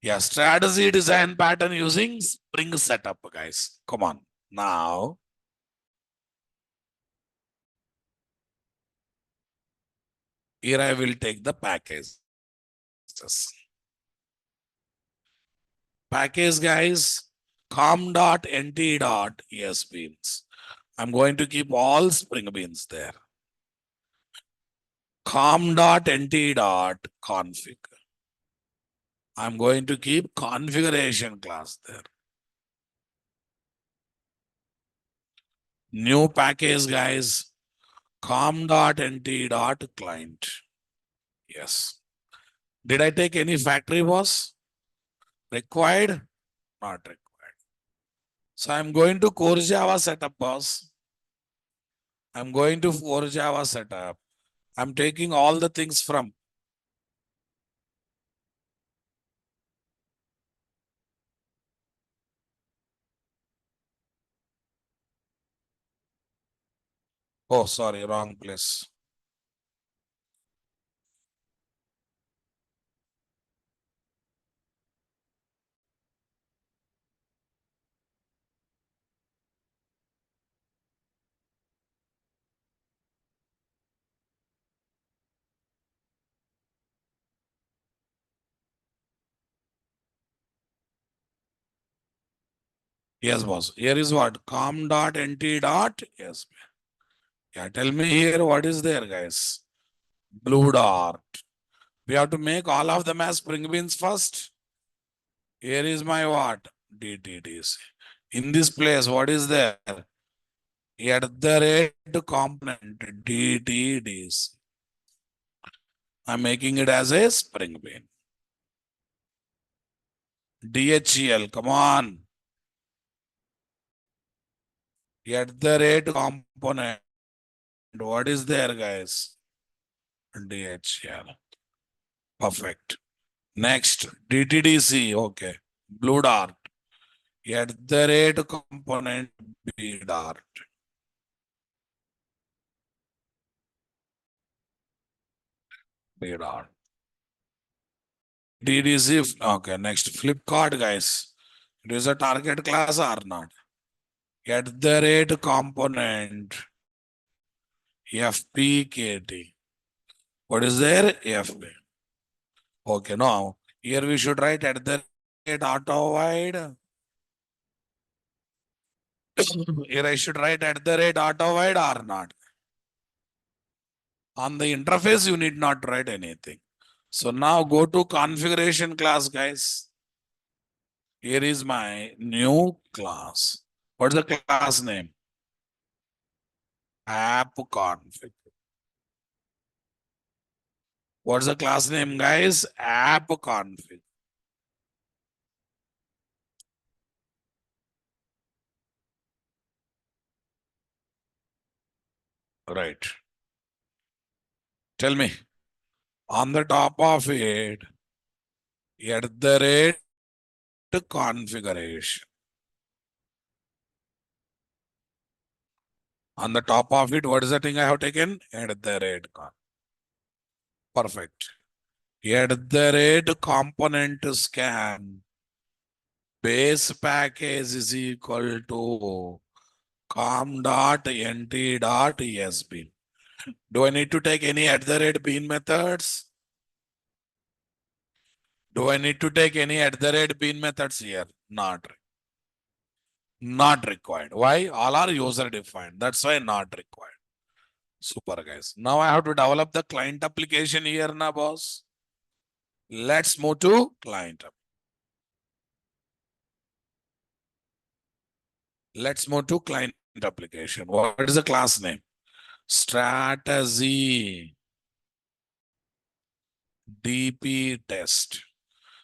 Yeah, strategy design pattern using spring setup, guys. Come on. Now, here I will take the package. Package, guys, com.nt.esbeans. I'm going to keep all spring beans there. com.nt.config. I'm going to keep configuration class there. New package, guys, com.nt.client. Yes. Did I take any factory was? Required? Not required. So I'm going to core Java setup boss. I'm going to core Java setup. I'm taking all the things from. Oh, sorry, wrong place. Yes, boss. Here is what? com.nt. Yes. Yeah, tell me here what is there, guys. Blue dot. We have to make all of them as spring beans first. Here is my what? DTDC. In this place, what is there? At the rate component DTDC. I'm making it as a spring bean. DHEL, come on. At the rate component. What is there, guys? DHEL. Perfect. Next, DTDC. Okay. Blue dart. At the rate component B dart. B dart. DDC. Okay. Next, Flipkart, guys. It is a target class or not? At the rate component FPKT. What is there? FP. Okay, now here we should write at the rate auto wide. Here I should write at the rate auto wide or not. On the interface, you need not write anything. So now go to configuration class, guys. Here is my new class. What's the class name? App config. What's the class name, guys? App config. Right. Tell me. On the top of it, at the rate configuration. On the top of it, what is the thing I have taken? At the rate con. Perfect. At the rate component scan base package is equal to com.nt.esbean. Do I need to take any at the rate bean methods? Do I need to take any at the rate bean methods here? Not required. Why? All are user defined. That's why not required. Super, guys. Now I have to develop the client application here now, boss. Let's move to client. Let's move to client application. What is the class name? Strategy DP test.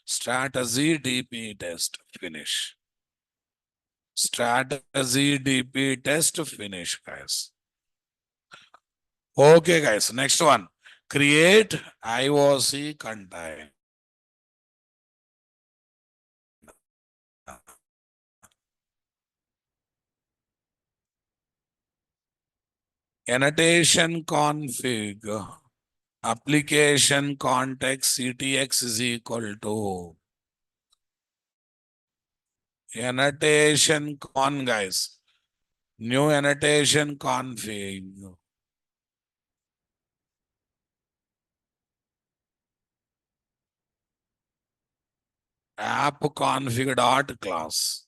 Strategy DP test. Finish. Strategy DP test. Finish, guys. Okay, guys. Next one. Create IOC container. Annotation config. Application context CTX is equal to annotation con, guys. New annotation config. App config dot class.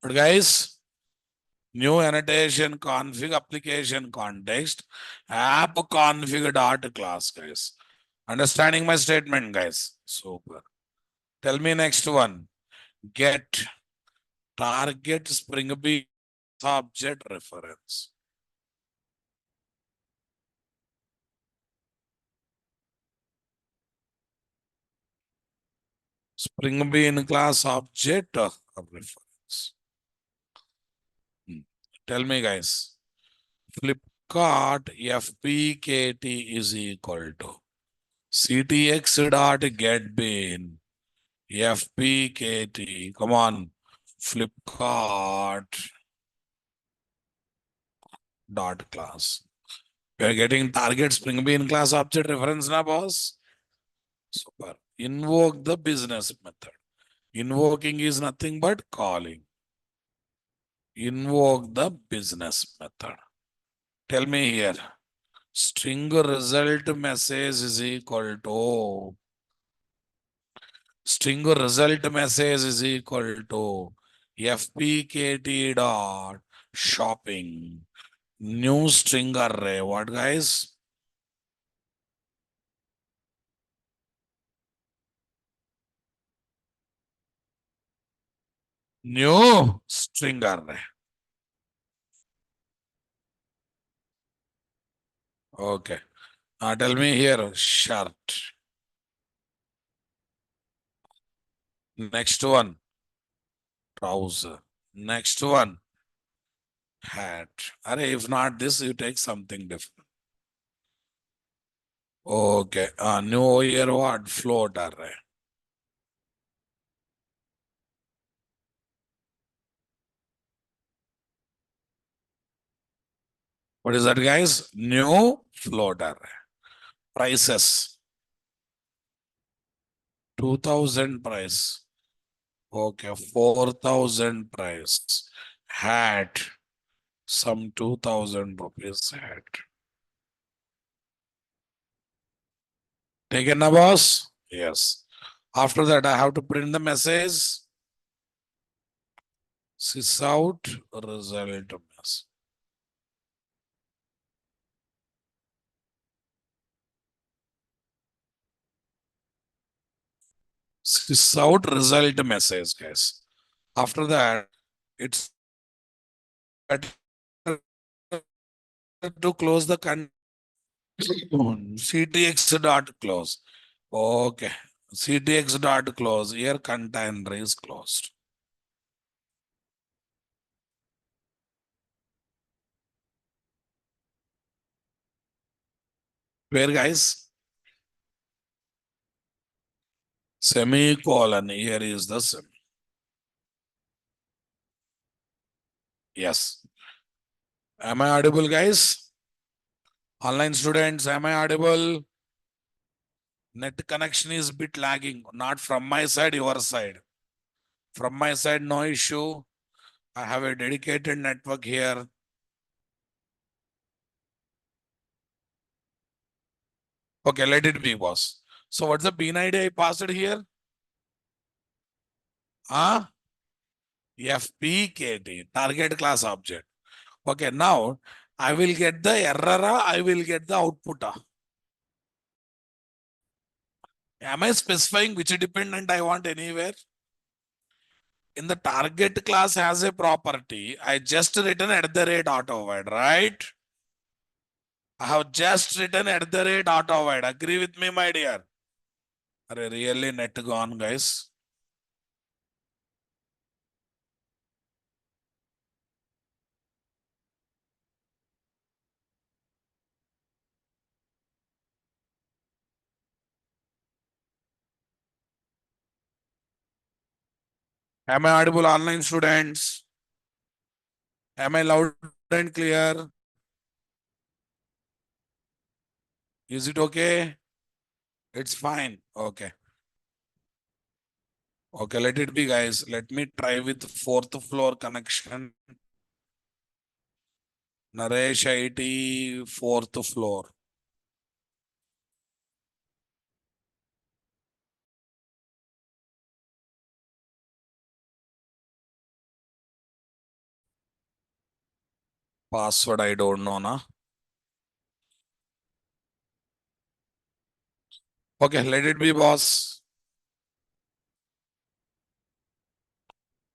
But guys, new annotation config application context app config dot class, guys. Understanding my statement, guys? Super. Tell me next one. Get target Spring Bean object reference. Spring Bean class object reference. Tell me, guys. Flipkart FPKT is equal to CTX dot get bean FPKT. Come on. Flipkart dot class. We are getting target Spring Bean class object reference now, boss. Super. Invoke the business method. Invoking is nothing but calling. Invoke the business method. Tell me here. String result message is equal to FPKT dot shopping. New string array. What, guys? New string array. Okay. Tell me here, shirt. Next one, trouser. Next one, hat. If not this, you take something different. Okay. New here, what? Float array. What is that, guys? New float array. Prices. 2000 price. Okay, 4000 price. Hat. Some 2000 rupees hat. Taken a boss? Yes. After that, I have to print the message. Sys out result message. Sys out result message, guys. After that, it's better to close the content. CTX dot close. Okay. CTX dot close. Here container is closed. Where guys? Semicolon. Here is the semi. Yes. Am I audible, guys? Online students, am I audible? Net connection is bit lagging. Not from my side, your side. From my side, no issue. I have a dedicated network here. Okay, let it be, boss. So what's the bean ID I passed here? Ah, FPKT, target class object. Okay, now I will get the error, I will get the output. Am I specifying which dependent I want anywhere? In the target class has a property, I just written at the rate auto void, right? I have just written at the rate auto void. Agree with me, my dear? Are really net gone, guys? Am I audible, online students? Am I loud and clear? Is it okay? It's fine. Okay. Okay, let it be, guys. Let me try with fourth floor connection. Naresh IT, fourth floor. Password I don't know, na. Okay, let it be, boss.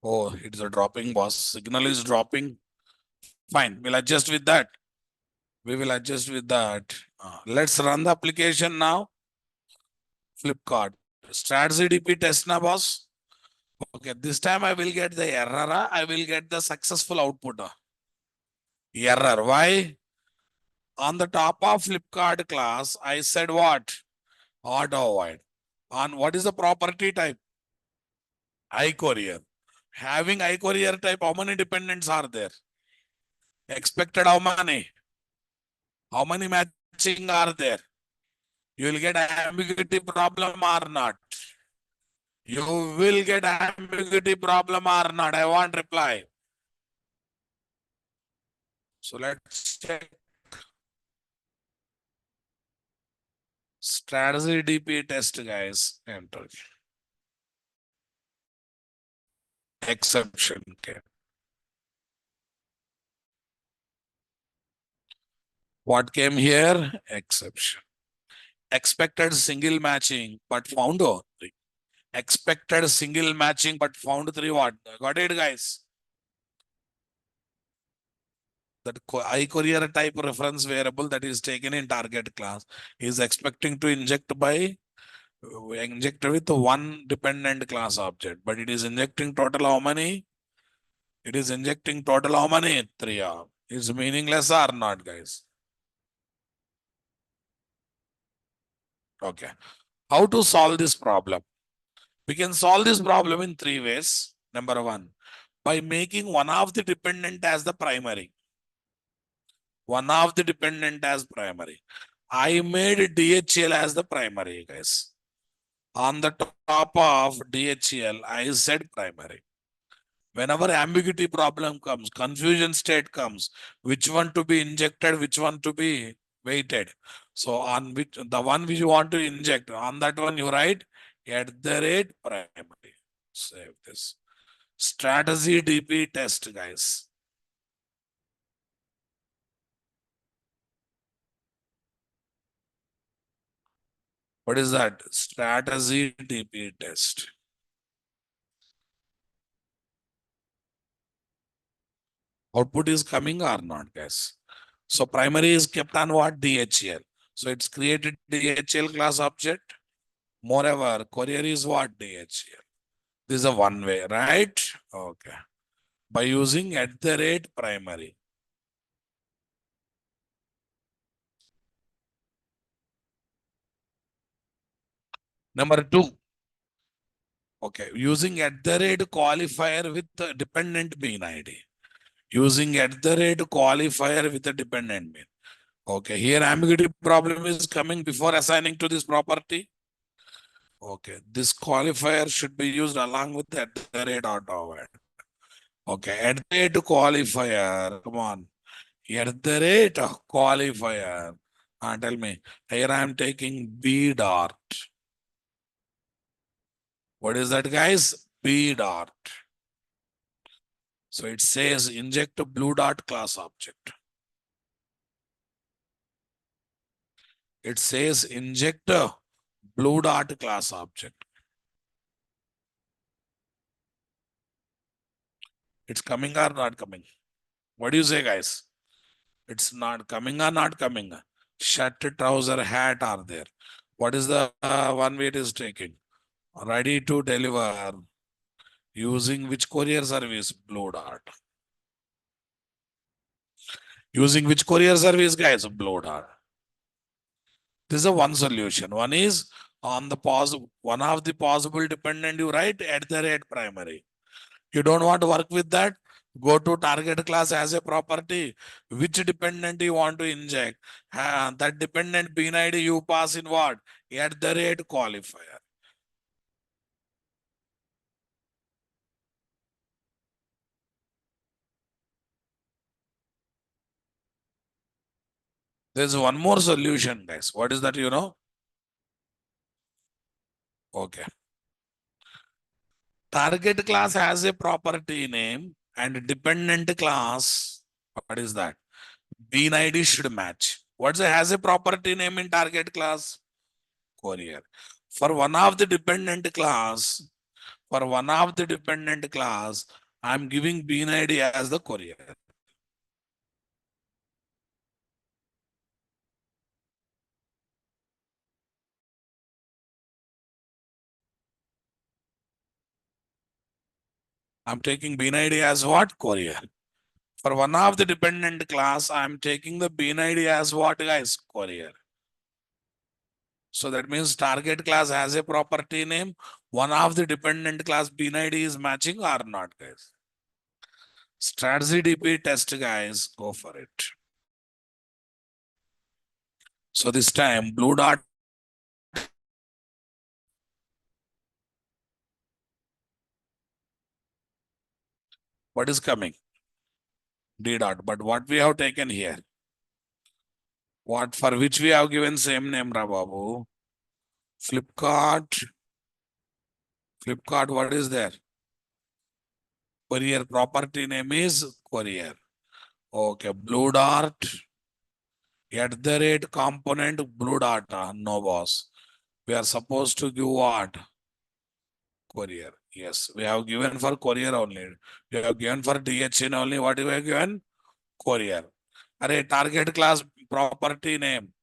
Oh, it's a dropping, boss. Signal is dropping. Fine, we'll adjust with that. We will adjust with that. Let's run the application now. Flipkart. Start CDP test na, boss. Okay, this time I will get the error. I will get the successful output. Error. Why? On the top of Flipkart class, I said what? Auto void. On what is the property type? iCourier. Having iCourier type, how many dependents are there? Expected how many? How many matching are there? You will get ambiguity problem or not? You will get ambiguity problem or not? I want reply. So let's check. Strategy DP test, guys. Enter. Exception. Okay. What came here? Exception. Expected single matching, but found three. Expected single matching, but found three. What? Got it, guys? That iCourier type reference variable that is taken in target class is expecting to inject with one dependent class object, but it is injecting total how many? It is injecting total how many? Three. Is meaningless or not, guys? Okay. How to solve this problem? We can solve this problem in three ways. Number one, by making one of the dependent as the primary. One of the dependent as primary. I made DHL as the primary, guys. On the top of DHL, I said primary. Whenever ambiguity problem comes, confusion state comes, which one to be injected, which one to be weighted. So on which the one which you want to inject, on that one you write at the rate primary. Save this. Strategy DP test, guys. What is that? Strategy DP test. Output is coming or not, guys? So primary is kept on what? DHL. So it's created DHL class object. Moreover, courier is what? DHL. This is a one way, right? Okay. By using at the rate primary. Number two. Okay. Using at the rate qualifier with the dependent bean ID. Using at the rate qualifier with a dependent bean. Okay. Here ambiguity problem is coming before assigning to this property. Okay. This qualifier should be used along with at the rate auto. Okay. At the rate qualifier. Come on. At the rate qualifier. Tell me. Here I am taking B dot. What is that, guys? B dot. So it says inject a blue dot class object. It says inject a blue dot class object. It's coming or not coming? What do you say, guys? It's not coming or not coming? Shirt, trouser, hat are there. What is the one way it is taking? Ready to deliver. Using which courier service? Blue dot. Using which courier service, guys? Blue dot. This is a one solution. One is on the one of the possible dependent you write at the rate primary. You don't want to work with that? Go to target class as a property. Which dependent you want to inject? That dependent bean ID you pass in what? At the rate qualifier. There's one more solution, guys. What is that, you know? Okay. Target class has a property name and dependent class. What is that? Bean ID should match. What's it has a property name in target class? Courier. For one of the dependent class, I'm giving bean ID as the courier. I'm taking bean ID as what? Courier. For one of the dependent class, I'm taking the bean ID as what, guys? Courier. So that means target class has a property name. One of the dependent class bean ID is matching or not, guys? Strategy DP test, guys. Go for it. So this time, blue dot. What is coming? D dot. But what we have taken here? What for which we have given same name, Rababu? Flipkart. Flipkart, what is there? Courier property name is courier. Okay, blue dart. At the rate component, blue dot. No, boss. We are supposed to give what? Courier. Yes, we have given for courier only. We have given for DHN only. What we have given? Courier. Array target class property name.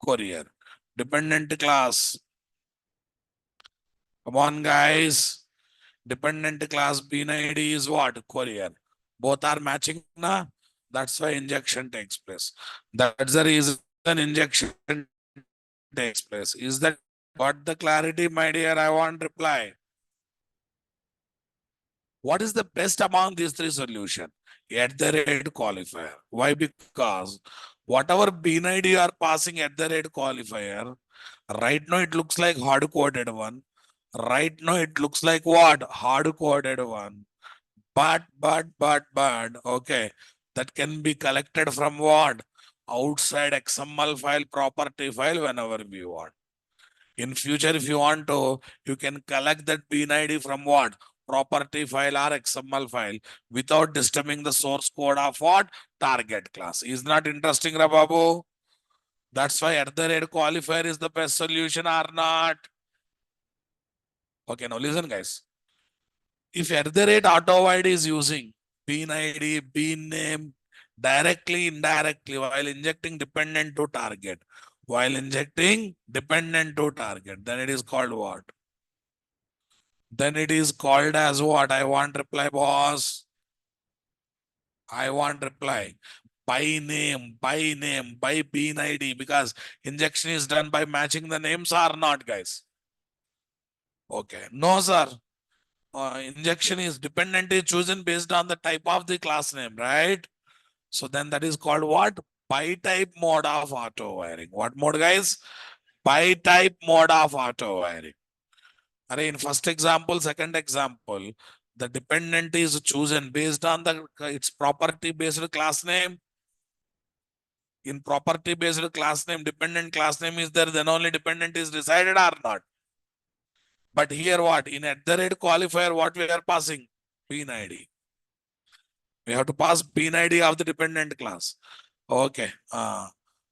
Courier. Dependent class. Come on, guys. Dependent class bean ID is what? Courier. Both are matching na. That's why injection takes place. That's the reason injection takes place. Is that got the clarity, my dear? I want reply. What is the best among these three solutions? At the rate qualifier. Why? Because whatever bean ID you are passing at the rate qualifier, right now it looks like hard coded one. Right now it looks like what? Hard coded one. But, okay. That can be collected from what? Outside XML file, property file, whenever we want. In future, if you want to, you can collect that bean ID from what? Property file or XML file without disturbing the source code of what? Target class. Is not interesting, Rababu? That's why at the rate qualifier is the best solution or not? Okay, now listen, guys. If at the rate auto ID is using bean ID, bean name, directly, indirectly, while injecting dependent to target, while injecting dependent to target, then it is called what? Then it is called as what? I want reply, boss. I want reply. By bean ID, because injection is done by matching the names or not, guys? Okay. No, sir. Injection is dependent is chosen based on the type of the class name, right? So then that is called what? By type mode of auto wiring. What mode, guys? By type mode of auto wiring. In first example, second example, the dependent is chosen based on the its property based class name. In property based class name, dependent class name is there, then only dependent is decided or not. But here what? In at the rate qualifier, what we are passing? Bean ID. We have to pass bean ID of the dependent class. Okay.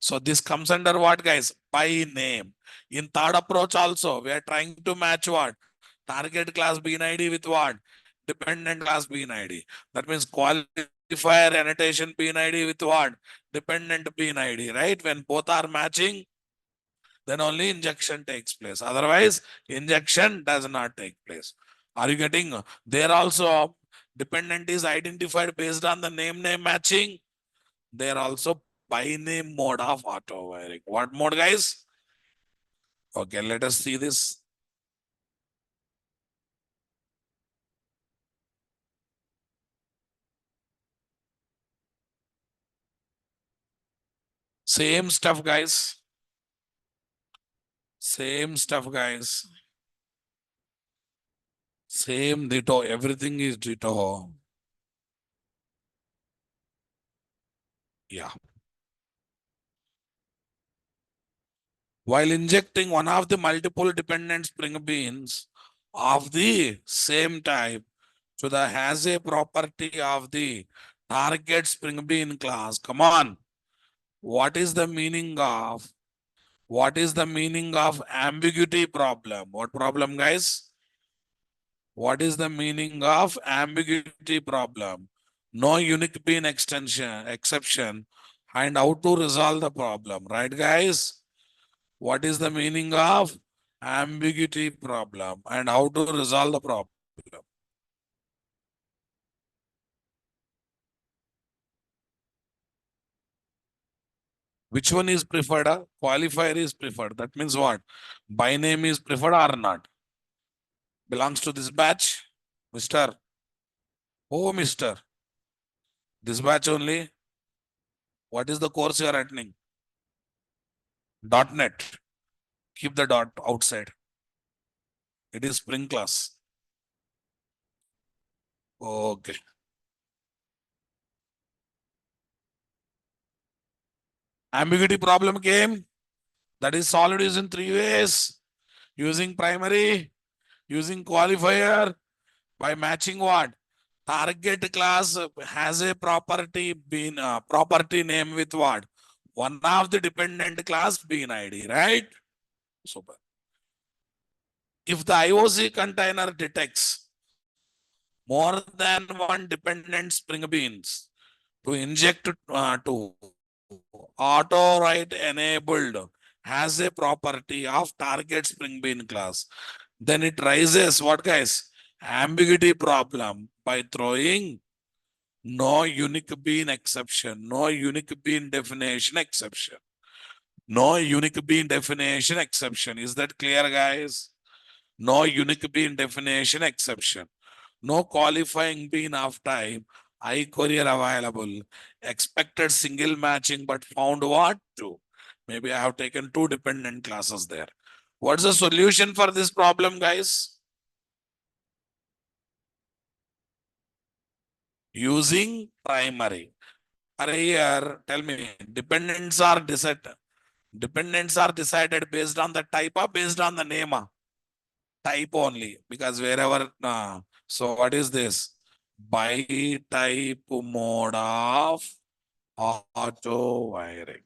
So this comes under what, guys? By name. In third approach also, we are trying to match what? Target class bean ID with what? Dependent class bean ID. That means qualifier annotation bean ID with what? Dependent bean ID, right? When both are matching, then only injection takes place. Otherwise, injection does not take place. Are you getting? There also, dependent is identified based on the name matching. There also by name mode of auto wiring. What mode, guys? Okay, let us see this. Same stuff, guys. Same stuff, guys. Same ditto. Everything is ditto. Yeah. While injecting one of the multiple dependent spring beans of the same type to the has a property of the target spring bean class. Come on. What is the meaning of ambiguity problem? What problem, guys? What is the meaning of ambiguity problem? No unique bean exception, and how to resolve the problem, right, guys? What is the meaning of ambiguity problem and how to resolve the problem? Which one is preferred? Qualifier is preferred. That means what? By name is preferred or not? Belongs to this batch, Mr. Oh, Mr. This batch only. What is the course you are attending? .NET. Keep the dot outside. It is spring class. Okay. Ambiguity problem came. That is solved using three ways. Using primary, using qualifier, by matching what? Target class has a property bean property name with what? One of the dependent class bean ID, right? Super. If the IOC container detects more than one dependent spring beans to inject to auto write enabled has a property of target spring bean class, then it raises what, guys? Ambiguity problem by throwing no unique bean exception, no unique bean definition exception, no unique bean definition exception. Is that clear, guys? No unique bean definition exception. No qualifying bean of time. I courier available. Expected single matching, but found what? Two. Maybe I have taken two dependent classes there. What's the solution for this problem, guys? Using primary. Here, tell me, dependents are decided based on the type or based on the name? Type only, because wherever, so what is this? By type mode of auto wiring.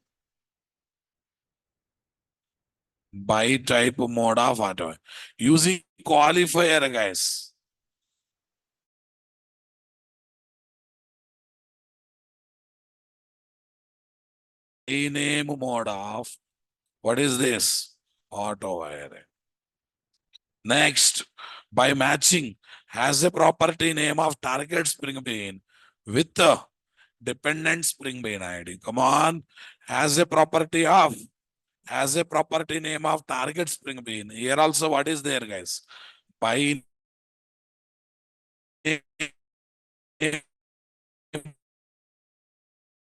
By type mode of auto. Using qualifier, guys. By name mode of What is this? Auto wiring. Next, by matching has a property name of target spring bean with the dependent spring bean ID. Come on, has a property name of target spring bean. Here also, what is there, guys? By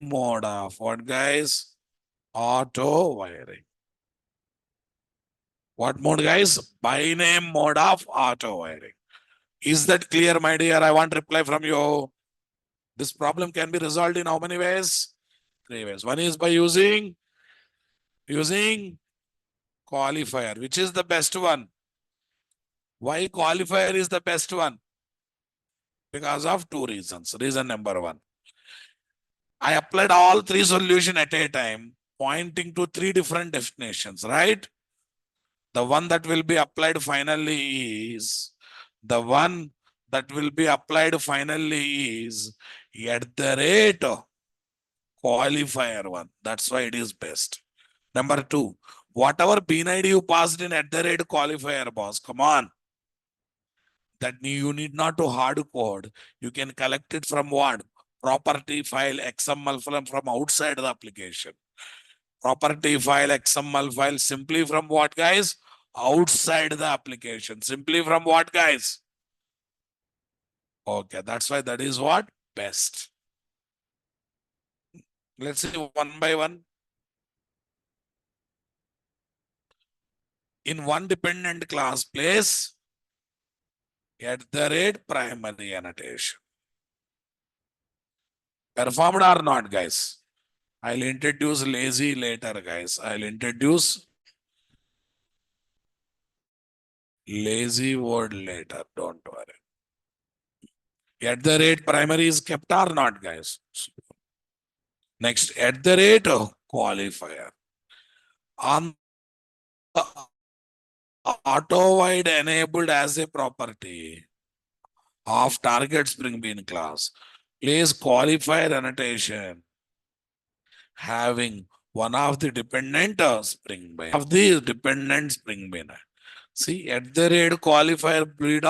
mode of what, guys? Auto wiring. What mode, guys? By name mode of auto wiring. Is that clear, my dear? I want reply from you. This problem can be resolved in how many ways? 3 ways. One is by using qualifier. Which is the best one? Why qualifier is the best one? Because of 2 reasons. Reason number 1. I applied all 3 solutions at a time, pointing to 3 different destinations, right? The one that will be applied finally is the one that will be applied finally is at the rate qualifier one. That's why it is best. Number 2, whatever bean ID you passed in at the rate qualifier, boss, come on. That you need not to hard code. You can collect it from what? Property file XML from outside the application. Property file XML file simply from what, guys? Outside the application. Simply from what, guys? Okay, that's why that is what? Best. Let's see one by one. In one dependent class, place at the rate primary annotation. Performed or not, guys? I'll introduce lazy later, guys. I'll introduce lazy word later. Don't worry. At the rate primary is kept or not, guys? Next, at the rate qualifier. On the auto wide enabled as a property of target spring bean class, place qualifier annotation having one of the dependent spring bean. Of the dependent spring bean. See, at the rate qualifier blue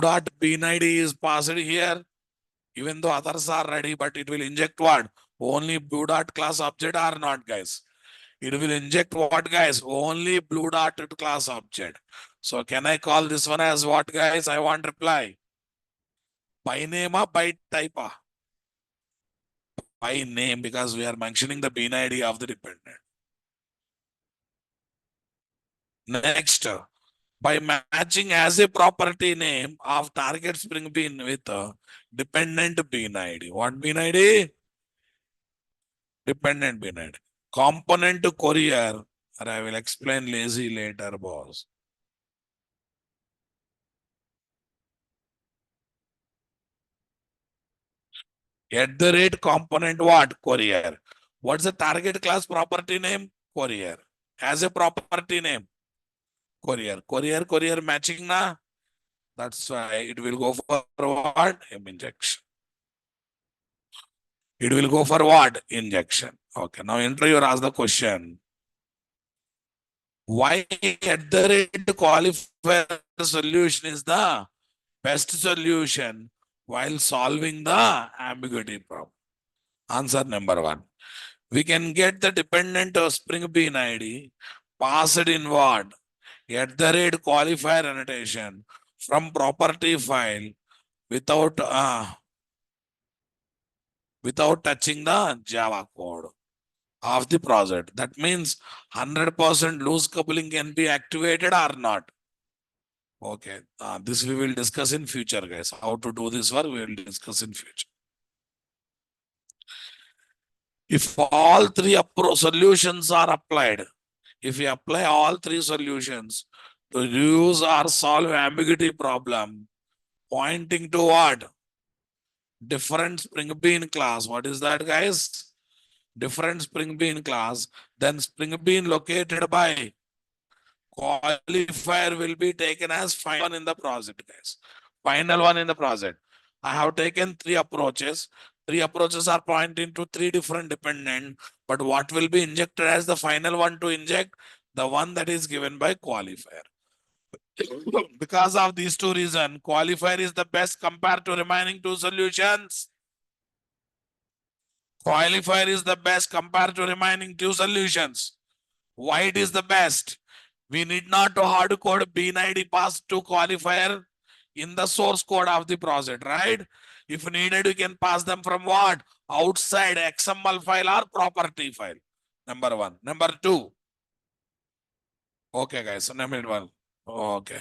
dot bean ID is passed here. Even though others are ready, but it will inject what? Only blue dot class object or not, guys? It will inject what, guys? Only blue dot class object. So can I call this one as what, guys? I want reply. By name or by type? By name, because we are mentioning the bean ID of the dependent. Next, by matching as a property name of target spring bean with a dependent bean ID. What bean ID? Dependent bean ID. Component courier, or I will explain lazy later, boss. At the rate component what? Courier. What's the target class property name? Courier. As a property name, courier. Courier matching na. That's why it will go for what? Injection. It will go for what? Injection. Okay. Now interviewer ask the question. Why at the rate qualifier solution is the best solution while solving the ambiguity problem? Answer number 1. We can get the dependent of spring bean ID passed in what? At the rate qualifier annotation from property file without touching the Java code of the project. That means 100% loose coupling can be activated or not. Okay, this we will discuss in future, guys. How to do this work, we will discuss in future. If all 3 solutions are applied, if we apply all 3 solutions to reduce or solve ambiguity problem, pointing to what? Different spring bean class. What is that, guys? Different spring bean class. Then spring bean located by qualifier will be taken as final one in the project, guys. Final one in the project. I have taken 3 approaches. Three approaches are pointing to three different dependent, but what will be injected as the final one to inject? The one that is given by qualifier. Because of these two reasons, qualifier is the best compared to remaining two solutions. Qualifier is the best compared to remaining two solutions. Why it is the best? We need not to hard code BNID pass to qualifier in the source code of the project, right? If needed, you can pass them from what? Outside XML file or property file. Number one. Number two. Okay, guys. So number one. Okay.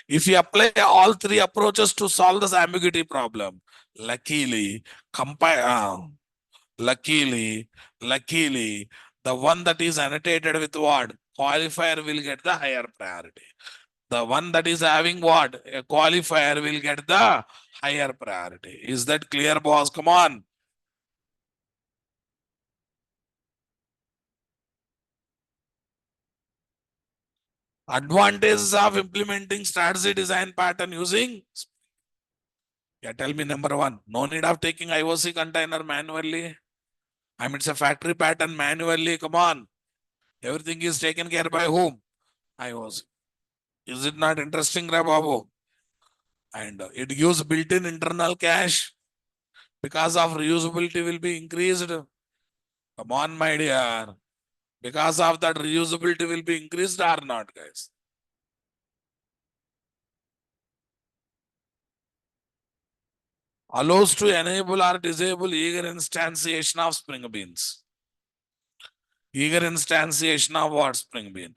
If you apply all three approaches to solve this ambiguity problem, luckily, luckily, luckily, the one that is annotated with what? Qualifier will get the higher priority. The one that is having what? A qualifier will get the higher priority. Is that clear, boss? Come on. Advantages of implementing strategy design pattern using. Yeah, tell me number one. No need of taking IOC container manually. I mean, it's a factory pattern manually. Come on. Everything is taken care by whom? IOC. Is it not interesting, Babu? And it gives built-in internal cache because of reusability will be increased. Come on, my dear. Because of that, reusability will be increased or not, guys? Allows to enable or disable eager instantiation of Spring Beans. Eager instantiation of what? Spring Bean.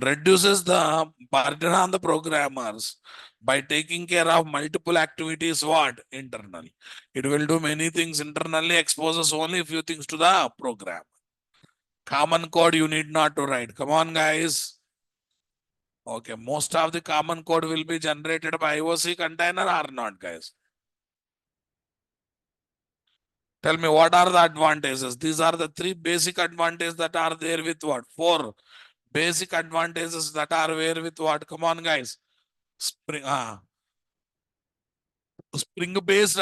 Reduces the burden on the programmers by taking care of multiple activities what? Internally. It will do many things internally, exposes only a few things to the program. Common code you need not to write. Come on, guys. Okay, most of the common code will be generated by IOC container or not, guys? Tell me what are the advantages? These are the three basic advantages that are there with what? Four basic advantages that are there with what? Come on, guys. Spring, spring based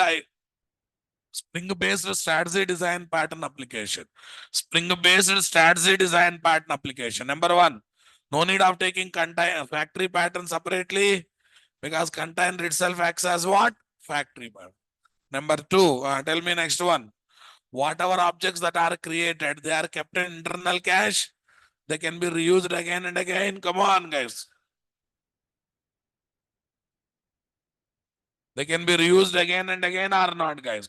Spring-based strategy design pattern application. Spring-based strategy design pattern application. Number one, no need of taking factory pattern separately because container itself acts as what? Factory pattern. Number two, tell me next one. Whatever objects that are created, they are kept in internal cache. They can be reused again and again. Come on, guys. They can be reused again and again or not, guys.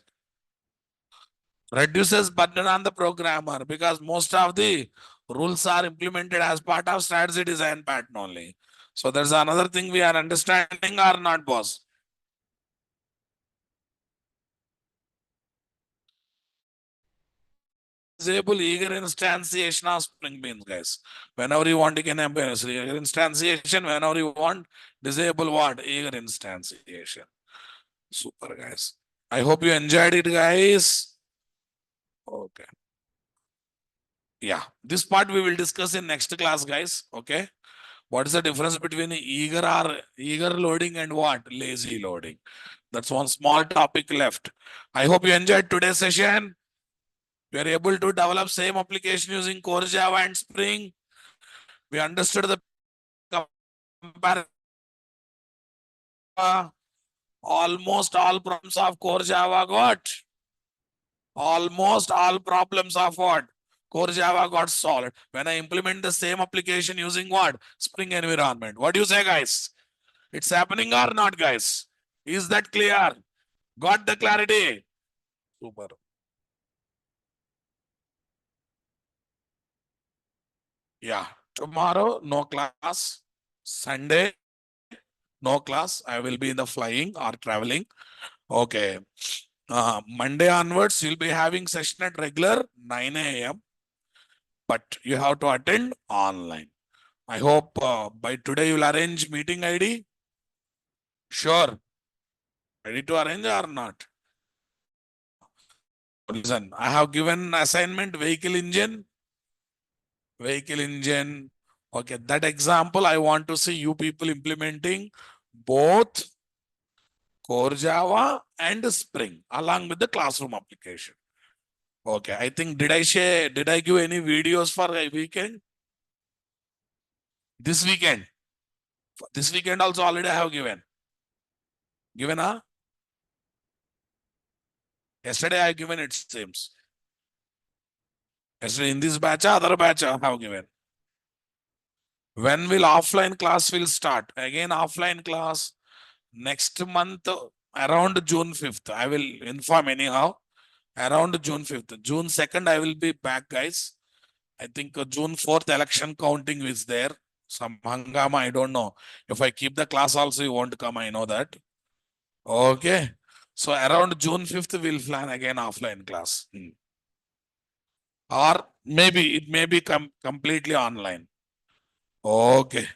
Reduces burden on the programmer because most of the rules are implemented as part of strategy design pattern only. So there's another thing we are understanding or not, boss? Disable eager instantiation of Spring Beans, guys. Whenever you want, you can have eager instantiation. Whenever you want, disable what? Eager instantiation. Super, guys. I hope you enjoyed it, guys. Okay. Yeah, this part we will discuss in next class, guys. Okay. What is the difference between eager loading and what? Lazy loading. That's one small topic left. I hope you enjoyed today's session. We are able to develop same application using Core Java and Spring. We understood the comparison. Almost all problems of Core Java got. Almost all problems of what? Core Java got solved. When I implement the same application using what? Spring environment. What do you say, guys? It's happening or not, guys? Is that clear? Got the clarity? Super. Yeah. Tomorrow, no class. Sunday, no class. I will be in the flying or traveling. Okay. Monday onwards, you'll be having session at regular 9 a.m. But you have to attend online. I hope by today you'll arrange meeting ID. Sure. Ready to arrange or not? Listen, I have given assignment vehicle engine. Vehicle engine. Okay, that example I want to see you people implementing both core Java and Spring along with the classroom application. Okay, I think did I give any videos for a weekend? This weekend. This weekend also already I have given. Given yesterday I have given, it seems. Yesterday in this batch, other batch I have given. When will offline class will start? Again, offline class next month around June 5th. I will inform anyhow. Around June 5th. June 2nd, I will be back, guys. I think June 4th election counting is there. Some hangama, I don't know. If I keep the class also, you won't come, I know that. Okay. So around June 5th, we'll plan again offline class. Or maybe it may be completely online. Okay.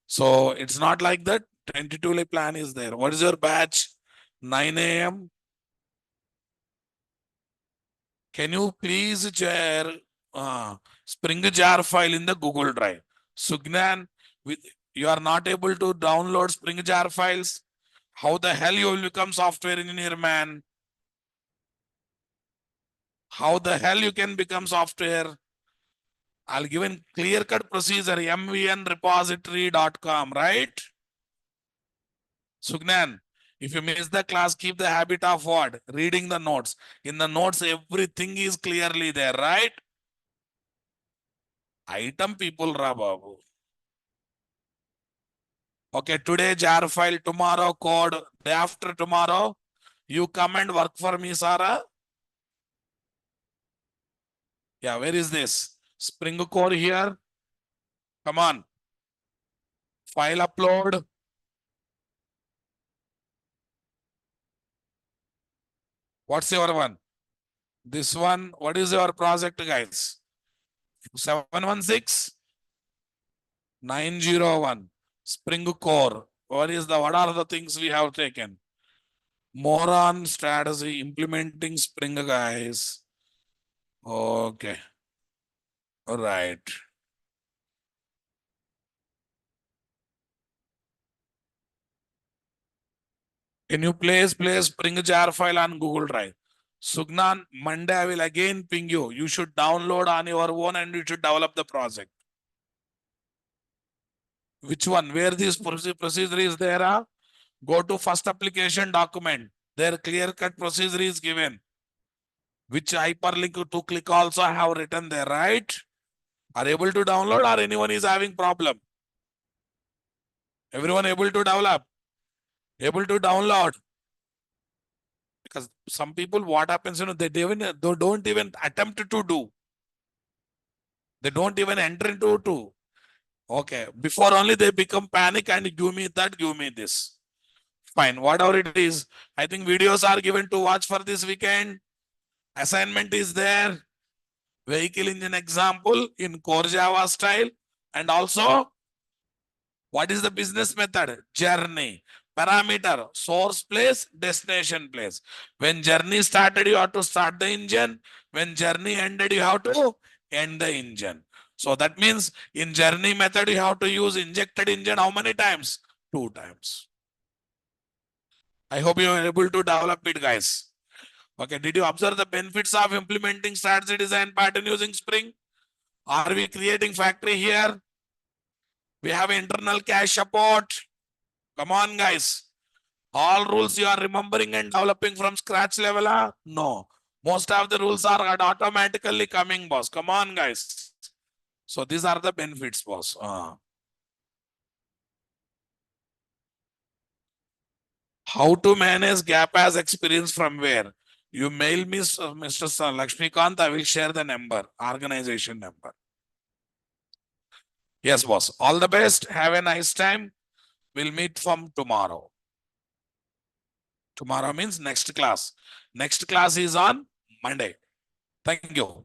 So it's not like that. 22 plan is there. What is your batch? 9 a.m. Can you please share Spring jar file in the Google Drive? Sugnan, with you are not able to download Spring jar files. How the hell you will become software engineer, man? How the hell you can become software? I'll give a clear-cut procedure, mvnrepository.com, right? Sugnan, if you miss the class, keep the habit of what? Reading the notes. In the notes, everything is clearly there, right? Item people, ra babu. Okay, today jar file, tomorrow code, day after tomorrow, you come and work for me, Sarah. Yeah, where is this? Spring core here. Come on. File upload. What's your one? This one, what is your project, guys? 716-901. Spring core. What are the things we have taken? More on strategy, implementing Spring, guys. Okay. All right. Can you please Spring jar file on Google Drive? Sugnan, Monday I will again ping you. You should download on your own and you should develop the project. Which one? Where this procedure is there? Go to first application document. There clear-cut procedure is given. Which hyperlink to click also I have written there, right? Are able to download or anyone is having problem? Everyone able to develop? Able to download? Because some people, what happens, they don't even attempt to do. They don't even enter into two. Okay. Before only they become panic and give me that, give me this. Fine. Whatever it is. I think videos are given to watch for this weekend. Assignment is there. Vehicle engine example in core Java style. And also, what is the business method? Journey. Parameter, source place, destination place. When journey started, you have to start the engine. When journey ended, you have to end the engine. So that means in journey method, you have to use injected engine how many times? 2 times. I hope you are able to develop it, guys. Okay, did you observe the benefits of implementing strategy design pattern using Spring? Are we creating factory here? We have internal cache support. Come on, guys. All rules you are remembering and developing from scratch level? No. Most of the rules are automatically coming, boss. Come on, guys. So these are the benefits, boss. How to manage gap as experience from where? You mail me, Mr. Lakshmikant, I will share the number, organization number. Yes, boss. All the best. Have a nice time. We'll meet from tomorrow. Tomorrow means next class. Next class is on Monday. Thank you.